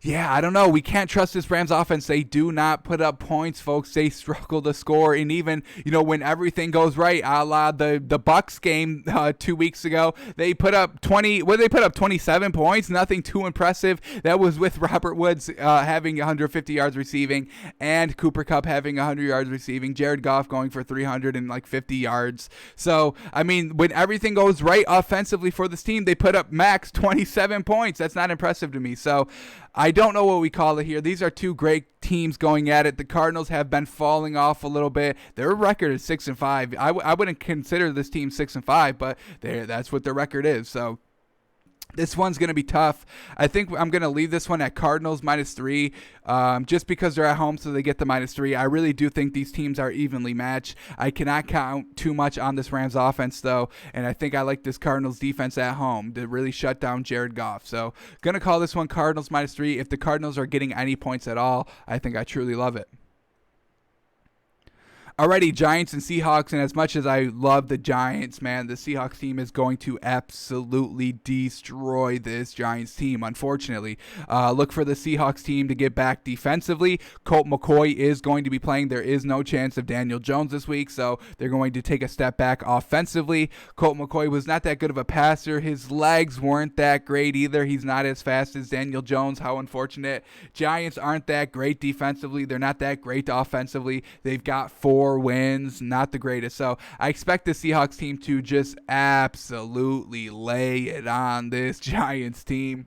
Yeah, I don't know. We can't trust this Rams offense. They do not put up points, folks. They struggle to score. And even, when everything goes right, a la the Bucks game 2 weeks ago, they put up 27 points. Nothing too impressive. That was with Robert Woods having 150 yards receiving and Cooper Kupp having 100 yards receiving. Jared Goff going for 350 yards. So, I mean, when everything goes right offensively for this team, they put up max 27 points. That's not impressive to me. So, I don't know what we call it here. These are two great teams going at it. The Cardinals have been falling off a little bit. Their record is 6-5. I wouldn't consider this team 6-5, but that's what their record is. So this one's going to be tough. I think I'm going to leave this one at Cardinals -3 just because they're at home, so they get the -3. I really do think these teams are evenly matched. I cannot count too much on this Rams offense, though, and I think I like this Cardinals defense at home to really shut down Jared Goff. So going to call this one Cardinals -3. If the Cardinals are getting any points at all, I think I truly love it. Alrighty, Giants and Seahawks, and as much as I love the Giants, man, the Seahawks team is going to absolutely destroy this Giants team, unfortunately. Look for the Seahawks team to get back defensively. Colt McCoy is going to be playing. There is no chance of Daniel Jones this week, so they're going to take a step back offensively. Colt McCoy was not that good of a passer. His legs weren't that great either. He's not as fast as Daniel Jones. How unfortunate. Giants aren't that great defensively. They're not that great offensively. They've got 4 wins, not the greatest. So I expect the Seahawks team to just absolutely lay it on this Giants team.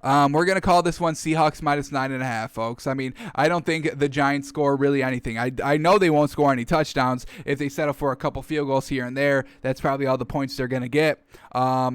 We're going to call this one Seahawks -9.5, folks. I mean, I don't think the Giants score really anything. I know they won't score any touchdowns. If they settle for a couple field goals here and there, that's probably all the points they're going to get. I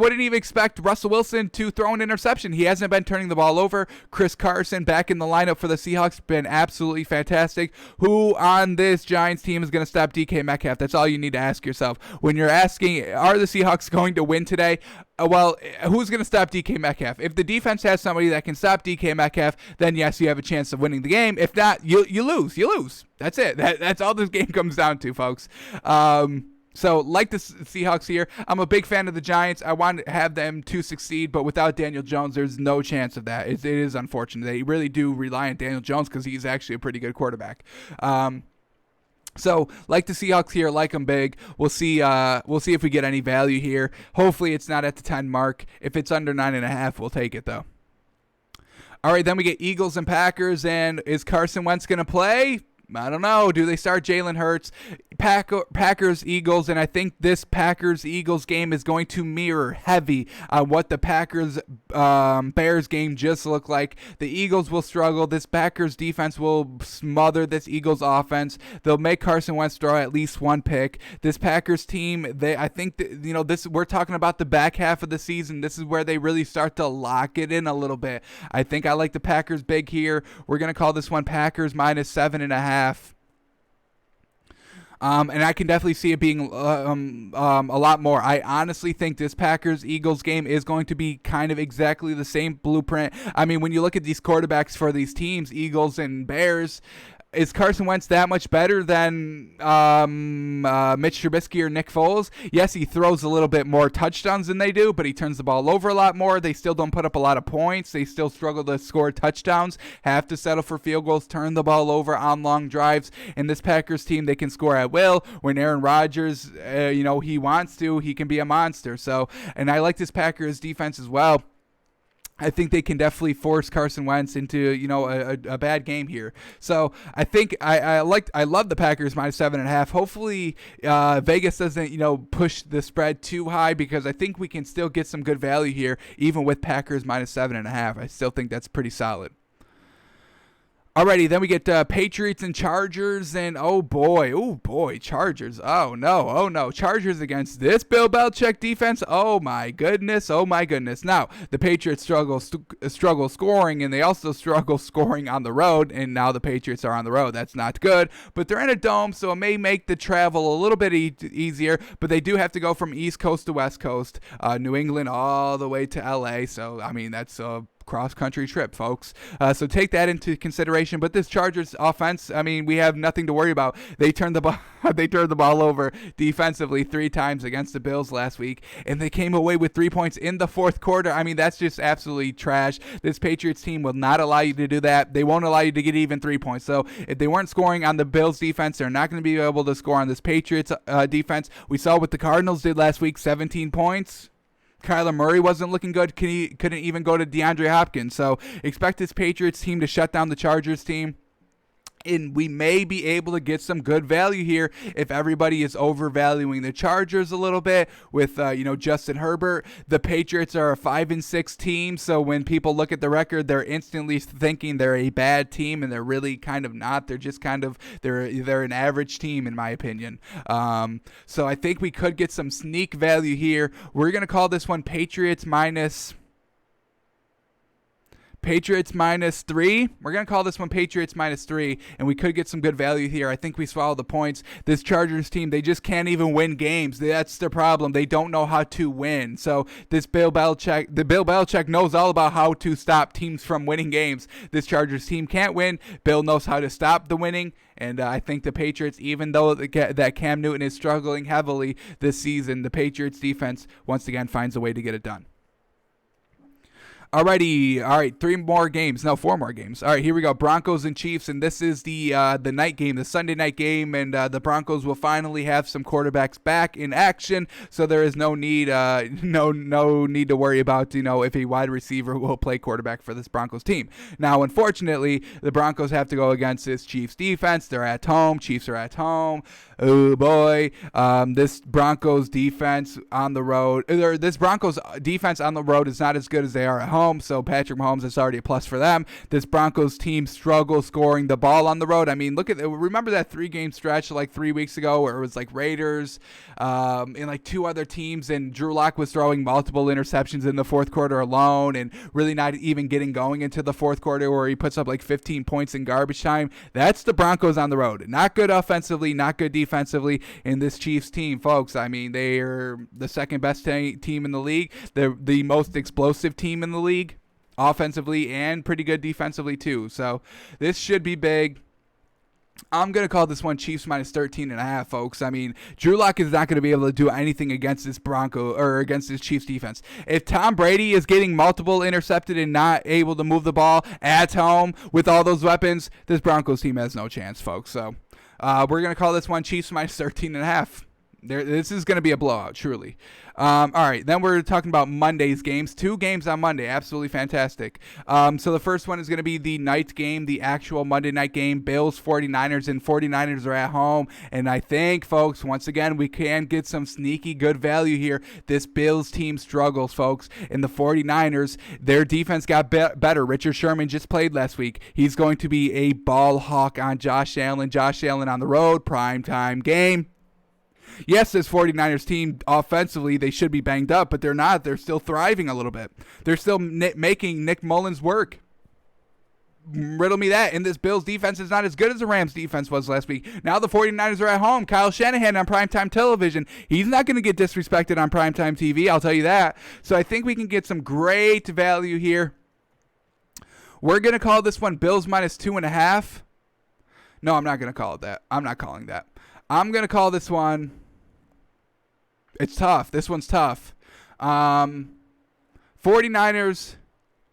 wouldn't even expect Russell Wilson to throw an interception. He hasn't been turning the ball over. Chris Carson back in the lineup for the Seahawks, been absolutely fantastic. Who on this Giants team is going to stop DK Metcalf? That's all you need to ask yourself. When you're asking, are the Seahawks going to win today? Well, who's going to stop DK Metcalf? If the defense has somebody that can stop DK Metcalf, then yes, you have a chance of winning the game. If not, you lose. You lose. That's it. That's all this game comes down to, folks. So, like the Seahawks here, I'm a big fan of the Giants. I want to have them to succeed, but without Daniel Jones, there's no chance of that. It is unfortunate. They really do rely on Daniel Jones because he's actually a pretty good quarterback. So, like the Seahawks here, like them big. We'll see if we get any value here. Hopefully, it's not at the 10 mark. If it's under 9.5, we'll take it, though. All right, then we get Eagles and Packers, and is Carson Wentz going to play? I don't know. Do they start Jalen Hurts? Packers, Eagles, and I think this Packers-Eagles game is going to mirror heavy on what the Packers-Bears game just looked like. The Eagles will struggle. This Packers defense will smother this Eagles offense. They'll make Carson Wentz throw at least one pick. This Packers team, I think that, we're talking about the back half of the season. This is where they really start to lock it in a little bit. I think I like the Packers big here. We're going to call this one Packers -7.5. And I can definitely see it being a lot more. I honestly think this Packers-Eagles game is going to be kind of exactly the same blueprint. I mean, when you look at these quarterbacks for these teams, Eagles and Bears, is Carson Wentz that much better than Mitch Trubisky or Nick Foles? Yes, he throws a little bit more touchdowns than they do, but he turns the ball over a lot more. They still don't put up a lot of points. They still struggle to score touchdowns, have to settle for field goals, turn the ball over on long drives. In this Packers team, they can score at will. When Aaron Rodgers, he wants to, he can be a monster. So, and I like this Packers defense as well. I think they can definitely force Carson Wentz into, a bad game here. So I think I love the Packers -7.5. Hopefully Vegas doesn't, push the spread too high, because I think we can still get some good value here, even with Packers -7.5. I still think that's pretty solid. Alrighty, then we get Patriots and Chargers, and oh boy, Chargers. Oh no, Chargers against this Bill Belichick defense. Oh my goodness. Now the Patriots struggle scoring, and they also struggle scoring on the road. And now the Patriots are on the road. That's not good. But they're in a dome, so it may make the travel a little bit easier. But they do have to go from East Coast to West Coast, New England all the way to LA. So I mean, that's cross-country trip, folks. So take that into consideration. But this Chargers offense, I mean, we have nothing to worry about. They turned the ball they turned the ball over defensively 3 times against the Bills last week, and they came away with 3 points in the fourth quarter. I mean, that's just absolutely trash. This Patriots team will not allow you to do that. They won't allow you to get even 3 points. So if they weren't scoring on the Bills defense, they're not going to be able to score on this Patriots defense. We saw what the Cardinals did last week, 17 points. Kyler Murray wasn't looking good. Couldn't even go to DeAndre Hopkins. So expect this Patriots team to shut down the Chargers team. And we may be able to get some good value here if everybody is overvaluing the Chargers a little bit with, Justin Herbert. The Patriots are a 5-6 team, so when people look at the record, they're instantly thinking they're a bad team, and they're really kind of not. They're just they're an average team, in my opinion. So I think we could get some sneak value here. We're going to call this one Patriots minus 3. We're going to call this one Patriots minus 3, and we could get some good value here. I think we swallow the points. This Chargers team, they just can't even win games. That's the problem. They don't know how to win. So this Bill Belichick knows all about how to stop teams from winning games. This Chargers team can't win. Bill knows how to stop the winning. And I think the Patriots, even though that Cam Newton is struggling heavily this season, the Patriots defense once again finds a way to get it done. Alrighty, all right, 4 more games. All right, here we go. Broncos and Chiefs, and this is the night game, the Sunday night game, and the Broncos will finally have some quarterbacks back in action, so there is no need to worry about if a wide receiver will play quarterback for this Broncos team. Now, unfortunately, the Broncos have to go against this Chiefs defense. They're at home. Chiefs are at home. Oh boy, this Broncos defense on the road, is not as good as they are at home. So Patrick Mahomes is already a plus for them. This Broncos team struggles scoring the ball on the road. I mean, remember that 3-game stretch like 3 weeks ago where it was like Raiders and like 2 other teams, and Drew Lock was throwing multiple interceptions in the fourth quarter alone and really not even getting going into the fourth quarter where he puts up like 15 points in garbage time. That's the Broncos on the road. Not good offensively, not good defensively in this Chiefs team, folks. I mean, they are the second best team in the league. They're the most explosive team in the league offensively and pretty good defensively too. So this should be big. I'm going to call this one Chiefs minus 13.5, folks. I mean, Drew Lock is not going to be able to do anything against this against this Chiefs defense. If Tom Brady is getting multiple intercepted and not able to move the ball at home with all those weapons, this Broncos team has no chance, folks. So we're going to call this one Chiefs minus 13.5. This is going to be a blowout, truly. All right, then we're talking about Monday's games. 2 games on Monday, absolutely fantastic. So the first one is going to be the night game, the actual Monday night game, Bills, 49ers, and 49ers are at home. And I think, folks, once again, we can get some sneaky good value here. This Bills team struggles, folks. And the 49ers, their defense got better. Richard Sherman just played last week. He's going to be a ball hawk on Josh Allen. Josh Allen on the road, primetime game. Yes, this 49ers team, offensively, they should be banged up, but they're not. They're still thriving a little bit. They're still making Nick Mullins work. Riddle me that. And this Bills defense is not as good as the Rams defense was last week. Now the 49ers are at home. Kyle Shanahan on primetime television. He's not going to get disrespected on primetime TV, I'll tell you that. So I think we can get some great value here. We're going to call this one Bills minus 2.5. No, I'm not going to call it that. I'm not calling that. I'm going to call this one. It's tough. This one's tough. 49ers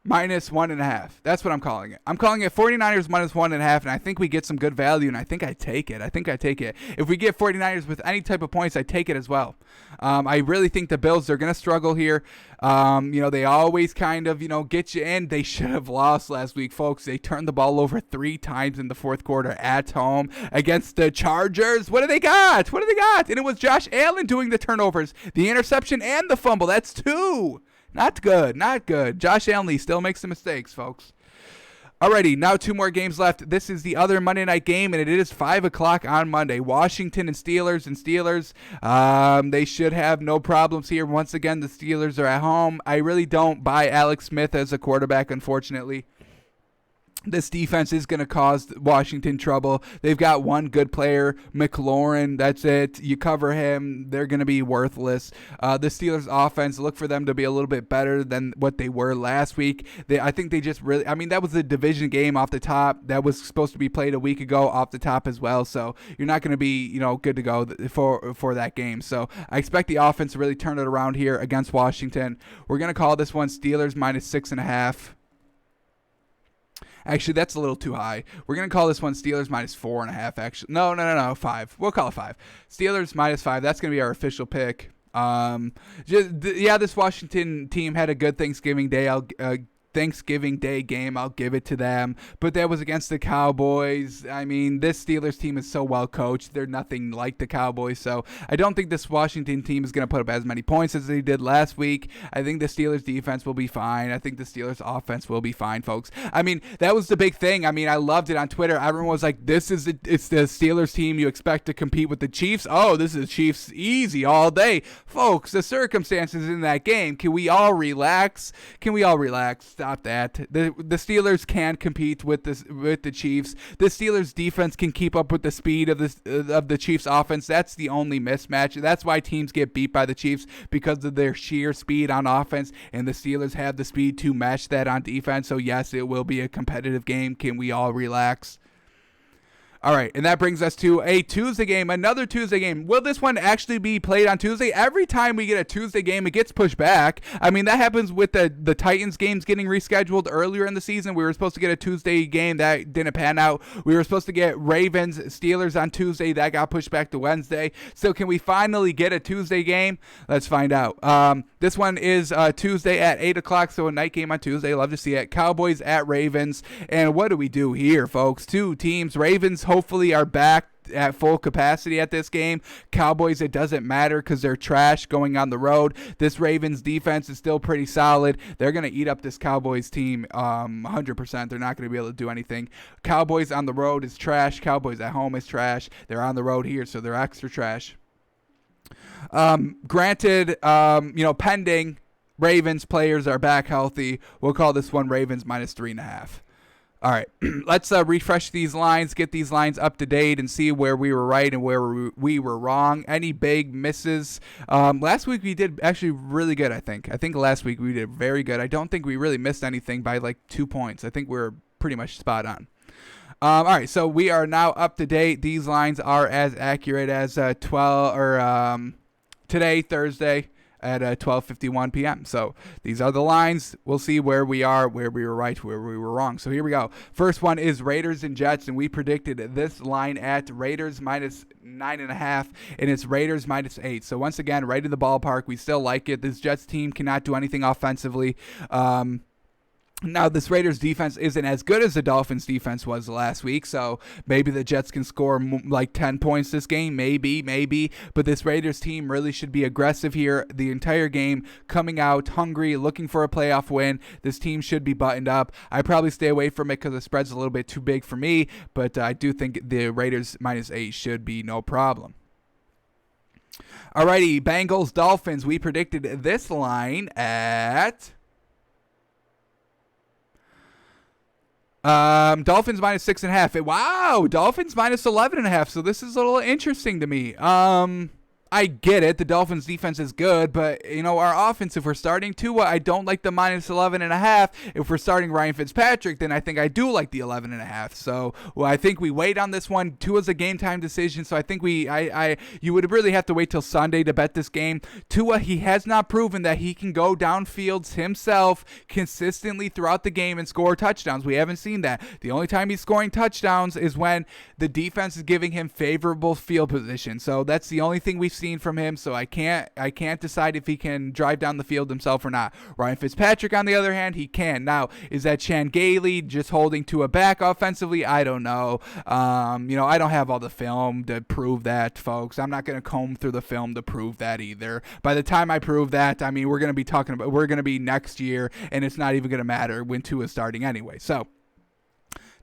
minus 1.5. That's what I'm calling it. I'm calling it 49ers minus 1.5, and I think we get some good value, and I think I take it. If we get 49ers with any type of points, I take it as well. I really think the Bills are going to struggle here. They always kind of, get you in. They should have lost last week, folks. They turned the ball over 3 times in the fourth quarter at home against the Chargers. What do they got? And it was Josh Allen doing the turnovers, the interception, and the fumble. That's 2. Not good. Josh Allen still makes some mistakes, folks. Alrighty, now 2 more games left. This is the other Monday night game, and it is 5 o'clock on Monday. Washington and Steelers. They should have no problems here. Once again, the Steelers are at home. I really don't buy Alex Smith as a quarterback, unfortunately. This defense is going to cause Washington trouble. They've got one good player, McLaurin. That's it. You cover him, they're going to be worthless. The Steelers offense, look for them to be a little bit better than what they were last week. I think they just really, that was a division game off the top. That was supposed to be played a week ago off the top as well. So you're not going to be, good to go for that game. So I expect the offense to really turn it around here against Washington. We're going to call this one Steelers -6.5. Actually, that's a little too high. We're going to call this one Steelers -4.5, actually. No, 5. We'll call it 5. Steelers -5. That's going to be our official pick. This Washington team had a good Thanksgiving Day game, I'll give it to them. But that was against the Cowboys. This Steelers team is so well coached. They're nothing like the Cowboys. So I don't think this Washington team is going to put up as many points as they did last week. I think the Steelers defense will be fine. I think the Steelers offense will be fine, folks. That was the big thing. I loved it on Twitter. Everyone was like, it's the Steelers team you expect to compete with the Chiefs. Oh, this is Chiefs easy all day. Folks, the circumstances in that game, can we all relax? Stop that. The Steelers can compete with the Chiefs. The Steelers defense can keep up with the speed of the Chiefs offense. That's the only mismatch. That's why teams get beat by the Chiefs, because of their sheer speed on offense, and the Steelers have the speed to match that on defense. So yes, it will be a competitive game. Can we all relax? All right, and that brings us to a Tuesday game, another Tuesday game. Will this one actually be played on Tuesday? Every time we get a Tuesday game, it gets pushed back. That happens with the Titans games getting rescheduled earlier in the season. We were supposed to get a Tuesday game. That didn't pan out. We were supposed to get Ravens, Steelers on Tuesday. That got pushed back to Wednesday. So can we finally get a Tuesday game? Let's find out. This one is Tuesday at 8 o'clock, so a night game on Tuesday. Love to see it. Cowboys at Ravens. And what do we do here, folks? Two teams. Ravens hopefully are back at full capacity at this game. Cowboys, it doesn't matter because they're trash going on the road. This Ravens defense is still pretty solid. They're going to eat up this Cowboys team 100%. They're not going to be able to do anything. Cowboys on the road is trash. Cowboys at home is trash. They're on the road here, so they're extra trash. Granted, pending Ravens players are back healthy, we'll call this one Ravens -3.5. All right, let's refresh these lines, get these lines up to date, and see where we were right and where we were wrong. Any big misses? Last week we did actually really good, I think. I think last week we did very good. I don't think we really missed anything by like 2 points. I think we're pretty much spot on. All right, so we are now up to date. These lines are as accurate as today, Thursday, at 12:51 p.m. So these are the lines. We'll see where we are, where we were right, where we were wrong. So here we go. First one is Raiders and Jets, and we predicted this line at Raiders -9.5, and it's Raiders -8. So once again, right in the ballpark. We still like it. This Jets team cannot do anything offensively. Now, this Raiders defense isn't as good as the Dolphins defense was last week, so maybe the Jets can score like 10 points this game, maybe, but this Raiders team really should be aggressive here the entire game, coming out hungry, looking for a playoff win. This team should be buttoned up. I probably stay away from it because the spread's a little bit too big for me, but I do think the Raiders -8 should be no problem. Alrighty, Bengals, Dolphins, we predicted this line at... Dolphins -6.5. Wow, Dolphins -11.5. So this is a little interesting to me. I get it. The Dolphins defense is good, but, our offense, if we're starting Tua, I don't like the -11.5. If we're starting Ryan Fitzpatrick, then I think I do like the 11.5. So I think we wait on this one. Tua's a game time decision, so I think you would really have to wait till Sunday to bet this game. Tua, he has not proven that he can go downfields himself consistently throughout the game and score touchdowns. We haven't seen that. The only time he's scoring touchdowns is when the defense is giving him favorable field position. So that's the only thing we've seen from him, so I can't decide if he can drive down the field himself or not. Ryan Fitzpatrick, on the other hand, he can. Now, is that Chan Gailey just holding Tua back offensively? I don't know. I don't have all the film to prove that, folks. I'm not going to comb through the film to prove that either. By the time I prove that, we're going to be next year, and it's not even going to matter when Tua is starting anyway. So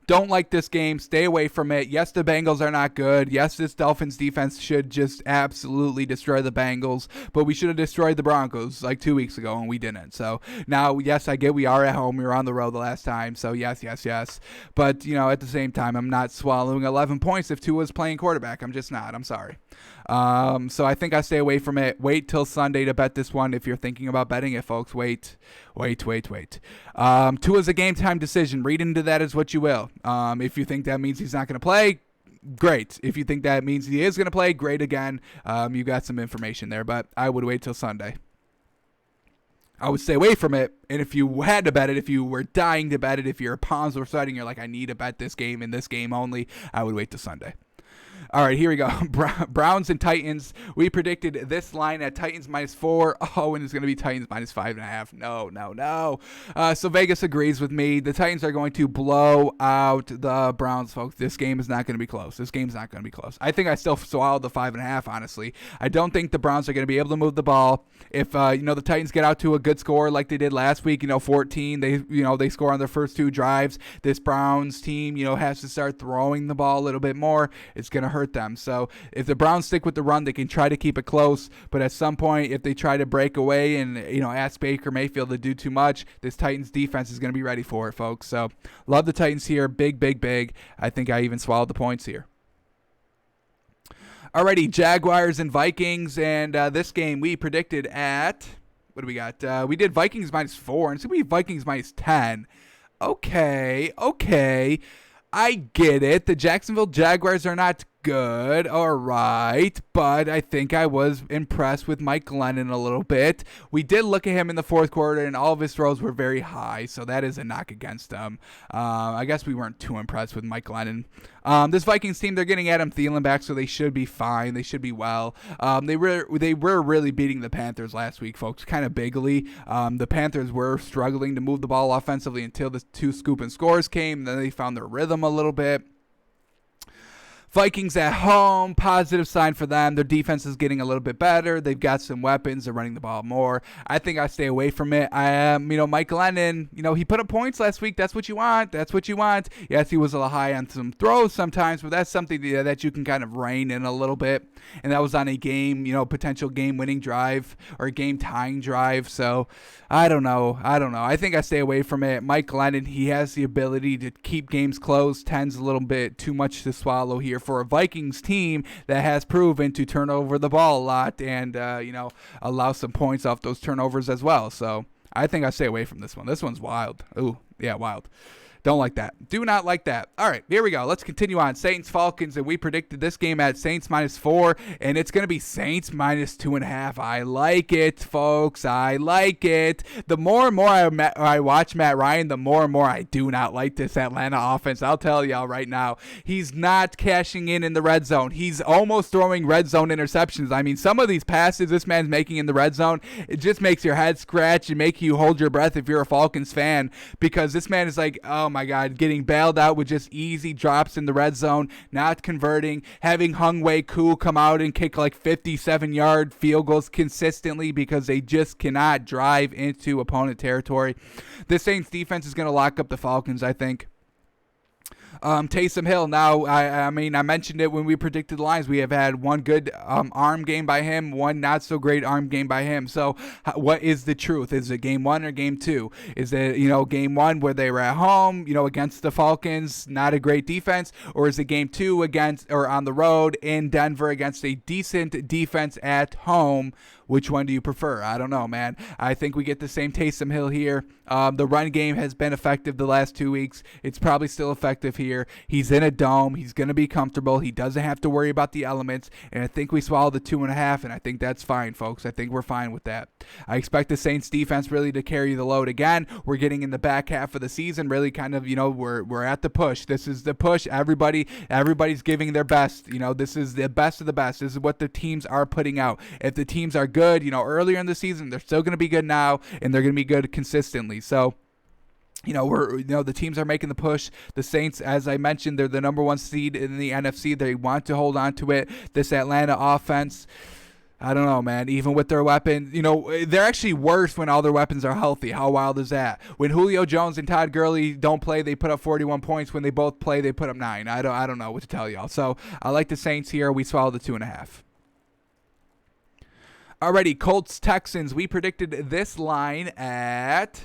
Don't like this game. Stay away from it. Yes, the Bengals are not good. Yes, this Dolphins defense should just absolutely destroy the Bengals, but we should have destroyed the Broncos like 2 weeks ago, and we didn't. So now, yes, I get we are at home. We were on the road the last time, so yes. But, at the same time, I'm not swallowing 11 points if Tua's playing quarterback. I'm just not. I'm sorry. So I think I stay away from it. Wait till Sunday to bet this one if you're thinking about betting it, folks. Wait. Tua's a game time decision. Read into that as what you will. If you think that means he's not going to play, great. If you think that means he is going to play, great again. You got some information there, but I would wait till Sunday. I would stay away from it, and if you had to bet it, if you were dying to bet it, if your palms were sweating, you're like, I need to bet this game in this game only, I would wait till Sunday. All right, here we go. Browns and Titans. We predicted this line at Titans -4. Oh, and it's going to be Titans -5.5. No. So Vegas agrees with me. The Titans are going to blow out the Browns, folks. This game is not going to be close. I think I still swallowed the 5.5, honestly. I don't think the Browns are going to be able to move the ball. If, the Titans get out to a good score like they did last week, 14, they score on their first 2 drives. This Browns team, has to start throwing the ball a little bit more. It's going to hurt them. So if the Browns stick with the run, they can try to keep it close. But at some point, if they try to break away and, ask Baker Mayfield to do too much, this Titans defense is going to be ready for it, folks. So love the Titans here. Big. I think I even swallowed the points here. Alrighty, Jaguars and Vikings. And this game we predicted at, what do we got? We did Vikings -4, and so we Vikings -10. Okay. I get it. The Jacksonville Jaguars are not good, all right, but I think I was impressed with Mike Glennon a little bit. We did look at him in the fourth quarter, and all of his throws were very high, so that is a knock against him. I guess we weren't too impressed with Mike Glennon. This Vikings team, they're getting Adam Thielen back, so they should be fine. They should be well. They were really beating the Panthers last week, folks, kind of bigly. The Panthers were struggling to move the ball offensively until the 2 scoop and scores came. Then they found their rhythm a little bit. Vikings at home, positive sign for them. Their defense is getting a little bit better. They've got some weapons. They're running the ball more. I think I stay away from it. Mike Glennon, he put up points last week. That's what you want. Yes, he was a little high on some throws sometimes, but that's something that you can kind of rein in a little bit. And that was on a game, potential game-winning drive or game-tying drive. So I don't know. I think I stay away from it. Mike Glennon, he has the ability to keep games close. 10's a little bit too much to swallow here for a Vikings team that has proven to turn over the ball a lot and, allow some points off those turnovers as well. So I think I stay away from this one. This one's wild. Ooh, yeah, wild. Don't like that. Do not like that. All right, here we go. Let's continue on. Saints-Falcons, and we predicted this game at Saints -4, and it's going to be Saints -2.5. I like it, folks. I like it. The more and more I watch Matt Ryan, the more and more I do not like this Atlanta offense. I'll tell y'all right now. He's not cashing in the red zone. He's almost throwing red zone interceptions. I mean, some of these passes this man's making in the red zone, it just makes your head scratch and make you hold your breath if you're a Falcons fan, because this man is like, oh my God, getting bailed out with just easy drops in the red zone, not converting, having Hung-Wei Koo come out and kick like 57-yard field goals consistently because they just cannot drive into opponent territory. The Saints defense is going to lock up the Falcons, I think. Taysom Hill, now, I mentioned it when we predicted the lines. We have had one good arm game by him, one not so great arm game by him. So what is the truth? Is it game 1 or game 2? Is it, game 1 where they were at home, against the Falcons, not a great defense? Or is it game 2 against, or on the road in Denver against a decent defense at home? Which one do you prefer? I don't know, man. I think we get the same Taysom Hill here. The run game has been effective the last 2 weeks. It's probably still effective here. He's in a dome. He's going to be comfortable. He doesn't have to worry about the elements. And I think we swallow the 2.5, and I think that's fine, folks. I think we're fine with that. I expect the Saints defense really to carry the load again. We're getting in the back half of the season, really kind of, we're at the push. This is the push. Everybody's giving their best. This is the best of the best. This is what the teams are putting out. If the teams are good, earlier in the season, they're still going to be good now, and they're going to be good consistently. So, the teams are making the push. The Saints, as I mentioned, they're the number 1 seed in the NFC. They want to hold on to it. This Atlanta offense, I don't know, man. Even with their weapons, they're actually worse when all their weapons are healthy. How wild is that? When Julio Jones and Todd Gurley don't play, they put up 41 points. When they both play, they put up 9. I don't know what to tell y'all. So I like the Saints here. We swallow the 2.5. Alrighty, Colts Texans. We predicted this line at.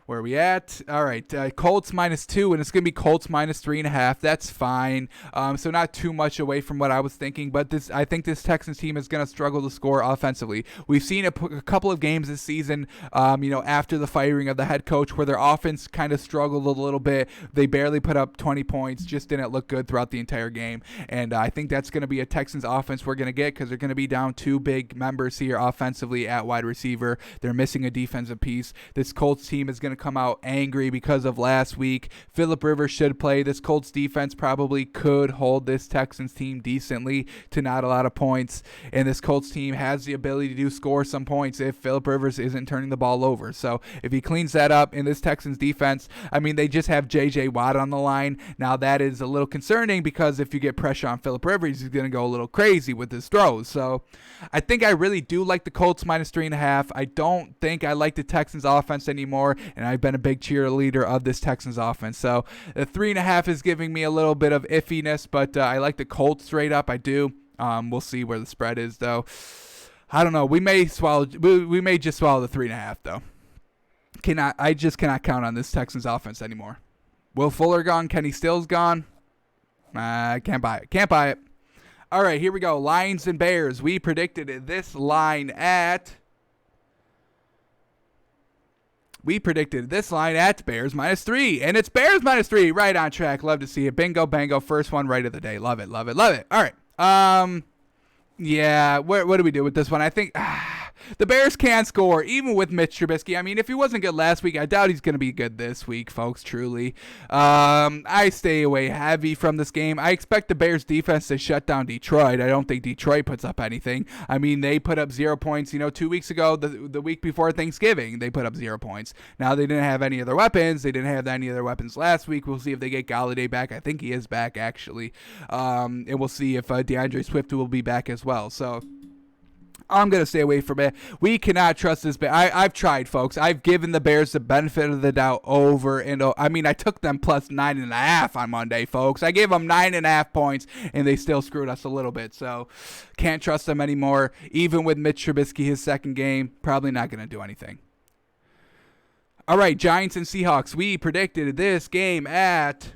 Where are we at? All right, Colts -2, and it's going to be Colts -3.5. That's fine. So not too much away from what I was thinking, but I think this Texans team is going to struggle to score offensively. We've seen a couple of games this season, after the firing of the head coach, where their offense kind of struggled a little bit. They barely put up 20 points, just didn't look good throughout the entire game. And I think that's going to be a Texans offense we're going to get because they're going to be down 2 big members here offensively at wide receiver. They're missing a defensive piece. This Colts team is going to come out angry because of last week. Phillip Rivers should play. This Colts defense probably could hold this Texans team decently to not a lot of points, and this Colts team has the ability to score some points if Phillip Rivers isn't turning the ball over. So if he cleans that up in this Texans defense, they just have J.J. Watt on the line. Now that is a little concerning because if you get pressure on Phillip Rivers, he's going to go a little crazy with his throws. So I think I really do like the Colts -3.5. I don't think I like the Texans offense anymore, and I've been a big cheerleader of this Texans offense. So the 3.5 is giving me a little bit of iffiness, but I like the Colts straight up. I do. We'll see where the spread is, though. I don't know. We may just swallow the 3.5, though. I just cannot count on this Texans offense anymore. Will Fuller gone? Kenny Stills gone? I can't buy it. All right, here we go. Lions and Bears. We predicted this line at Bears -3, and it's Bears -3. Right on track. Love to see it. Bingo, bango. First one right of the day. Love it. All right. Yeah. What do we do with this one? I think the Bears can score, even with Mitch Trubisky. If he wasn't good last week, I doubt he's going to be good this week, folks, truly. I stay away heavy from this game. I expect the Bears defense to shut down Detroit. I don't think Detroit puts up anything. They put up 0 points, 2 weeks ago, the week before Thanksgiving, they put up 0 points. Now, they didn't have any other weapons. They didn't have any other weapons last week. We'll see if they get Galladay back. I think he is back, actually. And we'll see if DeAndre Swift will be back as well. So I'm going to stay away from it. We cannot trust this. I've tried, folks. I've given the Bears the benefit of the doubt over and over. I took them plus 9.5 on Monday, folks. I gave them 9.5 points, and they still screwed us a little bit. So can't trust them anymore. Even with Mitch Trubisky, his second game, probably not going to do anything. All right, Giants and Seahawks. We predicted this game at...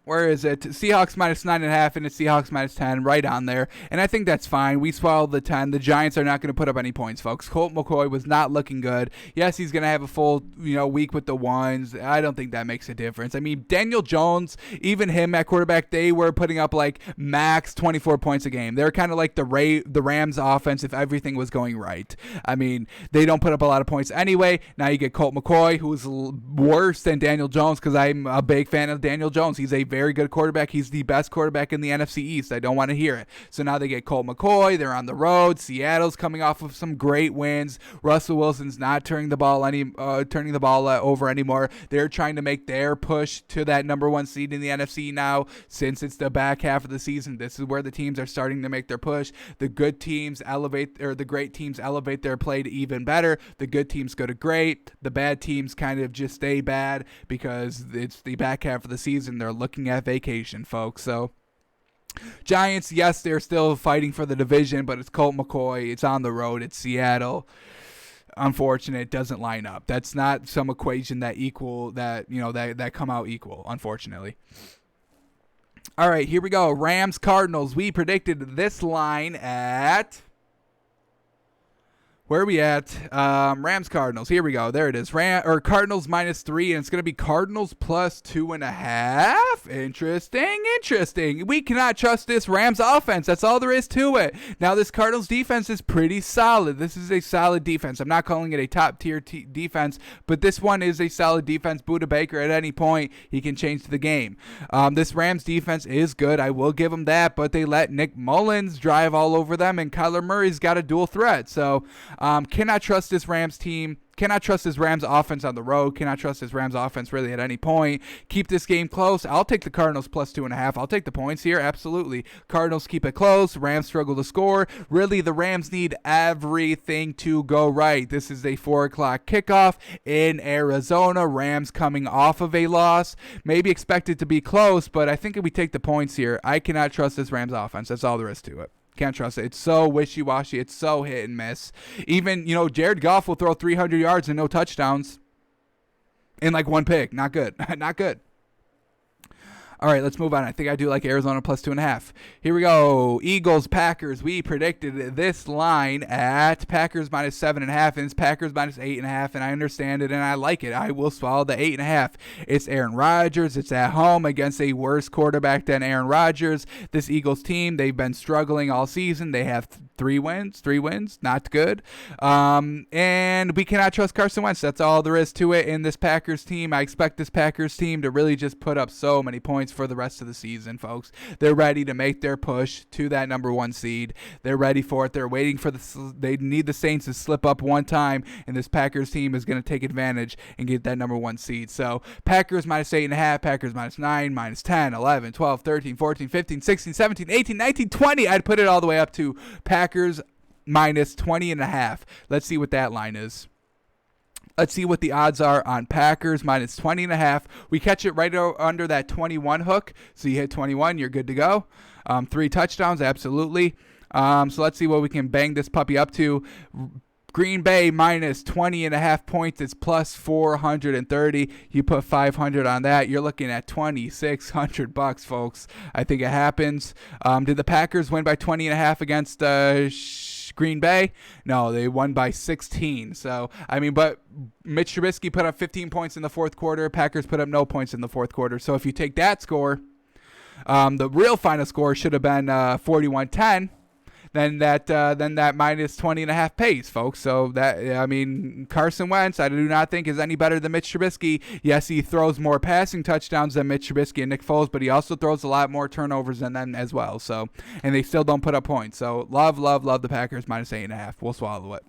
Where is it? Seahawks -9.5 and it's Seahawks -10, right on there. And I think that's fine. We swallowed the 10. The Giants are not going to put up any points, folks. Colt McCoy was not looking good. Yes, he's going to have a full week with the ones. I don't think that makes a difference. Daniel Jones, even him at quarterback, they were putting up like max 24 points a game. They're kind of like the Rams offense if everything was going right. They don't put up a lot of points anyway. Now you get Colt McCoy, who's worse than Daniel Jones because I'm a big fan of Daniel Jones. He's a very good quarterback. He's the best quarterback in the NFC East. I don't want to hear it. So now they get Colt McCoy. They're on the road. Seattle's coming off of some great wins. Russell Wilson's not turning the ball over anymore. They're trying to make their push to that number 1 seed in the NFC now. Since it's the back half of the season, this is where the teams are starting to make their push. The great teams elevate their play to even better. The good teams go to great. The bad teams kind of just stay bad because it's the back half of the season. They're looking at vacation, folks. So Giants, yes, they're still fighting for the division, but it's Colt McCoy. It's on the road. It's Seattle. Unfortunate, it doesn't line up. That's not some equation that come out equal, unfortunately. All right, here we go. Rams Cardinals. We predicted this line at... Where are we at? Rams Cardinals. Here we go. There it is. Cardinals -3, and it's going to be Cardinals plus 2.5. Interesting. We cannot trust this Rams offense. That's all there is to it. Now, this Cardinals defense is pretty solid. This is a solid defense. I'm not calling it a top-tier defense, but this one is a solid defense. Budda Baker, at any point, he can change the game. This Rams defense is good. I will give them that, but they let Nick Mullins drive all over them, and Kyler Murray's got a dual threat. So, cannot trust this Rams team. Cannot trust this Rams offense on the road. Cannot trust this Rams offense really at any point. Keep this game close. I'll take the Cardinals plus 2.5. I'll take the points here. Absolutely. Cardinals keep it close. Rams struggle to score. Really, the Rams need everything to go right. This is a 4 o'clock kickoff in Arizona. Rams coming off of a loss. Maybe expect it to be close, but I think if we take the points here, I cannot trust this Rams offense. That's all there is to it. Can't trust it. It's so wishy-washy. It's so hit and miss. Even, Jared Goff will throw 300 yards and no touchdowns in like one pick. Not good. Not good. All right, let's move on. I think I do like Arizona plus 2.5. Here we go. Eagles, Packers. We predicted this line at Packers minus 7.5, and it's Packers minus 8.5, and I understand it, and I like it. I will swallow the 8.5. It's Aaron Rodgers. It's at home against a worse quarterback than Aaron Rodgers. This Eagles team, they've been struggling all season. They have 3 wins. Not good. And we cannot trust Carson Wentz. That's all there is to it in this Packers team. I expect this Packers team to really just put up so many points for the rest of the season, folks. They're ready to make their push to that number 1 seed. They're ready for it. They're waiting for they need the Saints to slip up one time, and this Packers team is going to take advantage and get that number 1 seed. So Packers minus 8.5, Packers minus 9, minus 10, 11, 12, 13, 14, 15, 16, 17, 18, 19, 20. I'd put it all the way up to Packers minus 20.5. Let's see what that line is. Let's see what the odds are on Packers minus 20.5. We catch it right under that 21 hook. So you hit 21, you're good to go. 3 touchdowns, absolutely. So let's see what we can bang this puppy up to. Green Bay minus 20.5 points. It's plus 430. You put 500 on that, you're looking at $2,600, folks. I think it happens. Did the Packers win by 20.5 against Green Bay? No, they won by 16. So, but Mitch Trubisky put up 15 points in the fourth quarter. Packers put up no points in the fourth quarter. So if you take that score, the real final score should have been 41-10. Then that minus 20.5 pays, folks. So Carson Wentz, I do not think is any better than Mitch Trubisky. Yes, he throws more passing touchdowns than Mitch Trubisky and Nick Foles, but he also throws a lot more turnovers than them as well. So, and they still don't put up points. So love the Packers minus 8.5. We'll swallow it.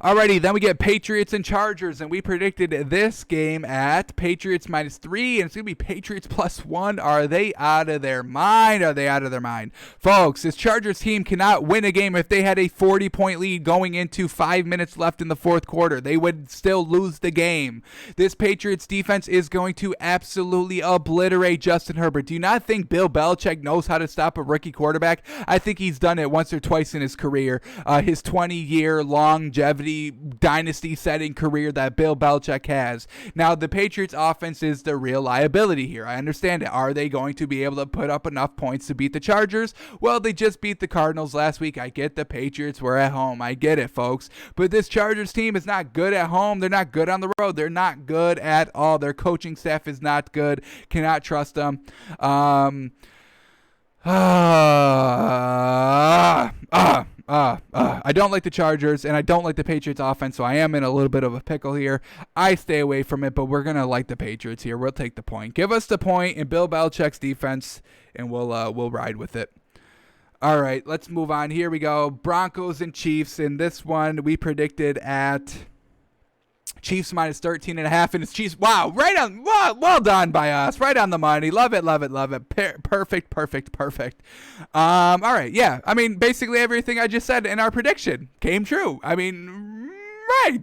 Alrighty, then we get Patriots and Chargers, and we predicted this game at Patriots minus 3, and it's going to be Patriots plus 1. Are they out of their mind? Are they out of their mind? Folks, this Chargers team cannot win a game if they had a 40-point lead going into 5 minutes left in the fourth quarter. They would still lose the game. This Patriots defense is going to absolutely obliterate Justin Herbert. Do you not think Bill Belichick knows how to stop a rookie quarterback? I think he's done it once or twice in his career. His 20-year longevity dynasty-setting career that Bill Belichick has. Now, the Patriots offense is the real liability here. I understand it. Are they going to be able to put up enough points to beat the Chargers? Well, they just beat the Cardinals last week. I get the Patriots were at home. I get it, folks. But this Chargers team is not good at home. They're not good on the road. They're not good at all. Their coaching staff is not good. Cannot trust them. I don't like the Chargers, and I don't like the Patriots offense, so I am in a little bit of a pickle here. I stay away from it, but we're going to like the Patriots here. We'll take the point. Give us the point in Bill Belichick's defense, and we'll ride with it. All right, let's move on. Here we go. Broncos and Chiefs. In this one, we predicted at Chiefs minus 13.5, and it's Chiefs. Wow, right on. Well done by us. Right on the money. Love it. Perfect. All right, yeah. Basically everything I just said in our prediction came true. Right.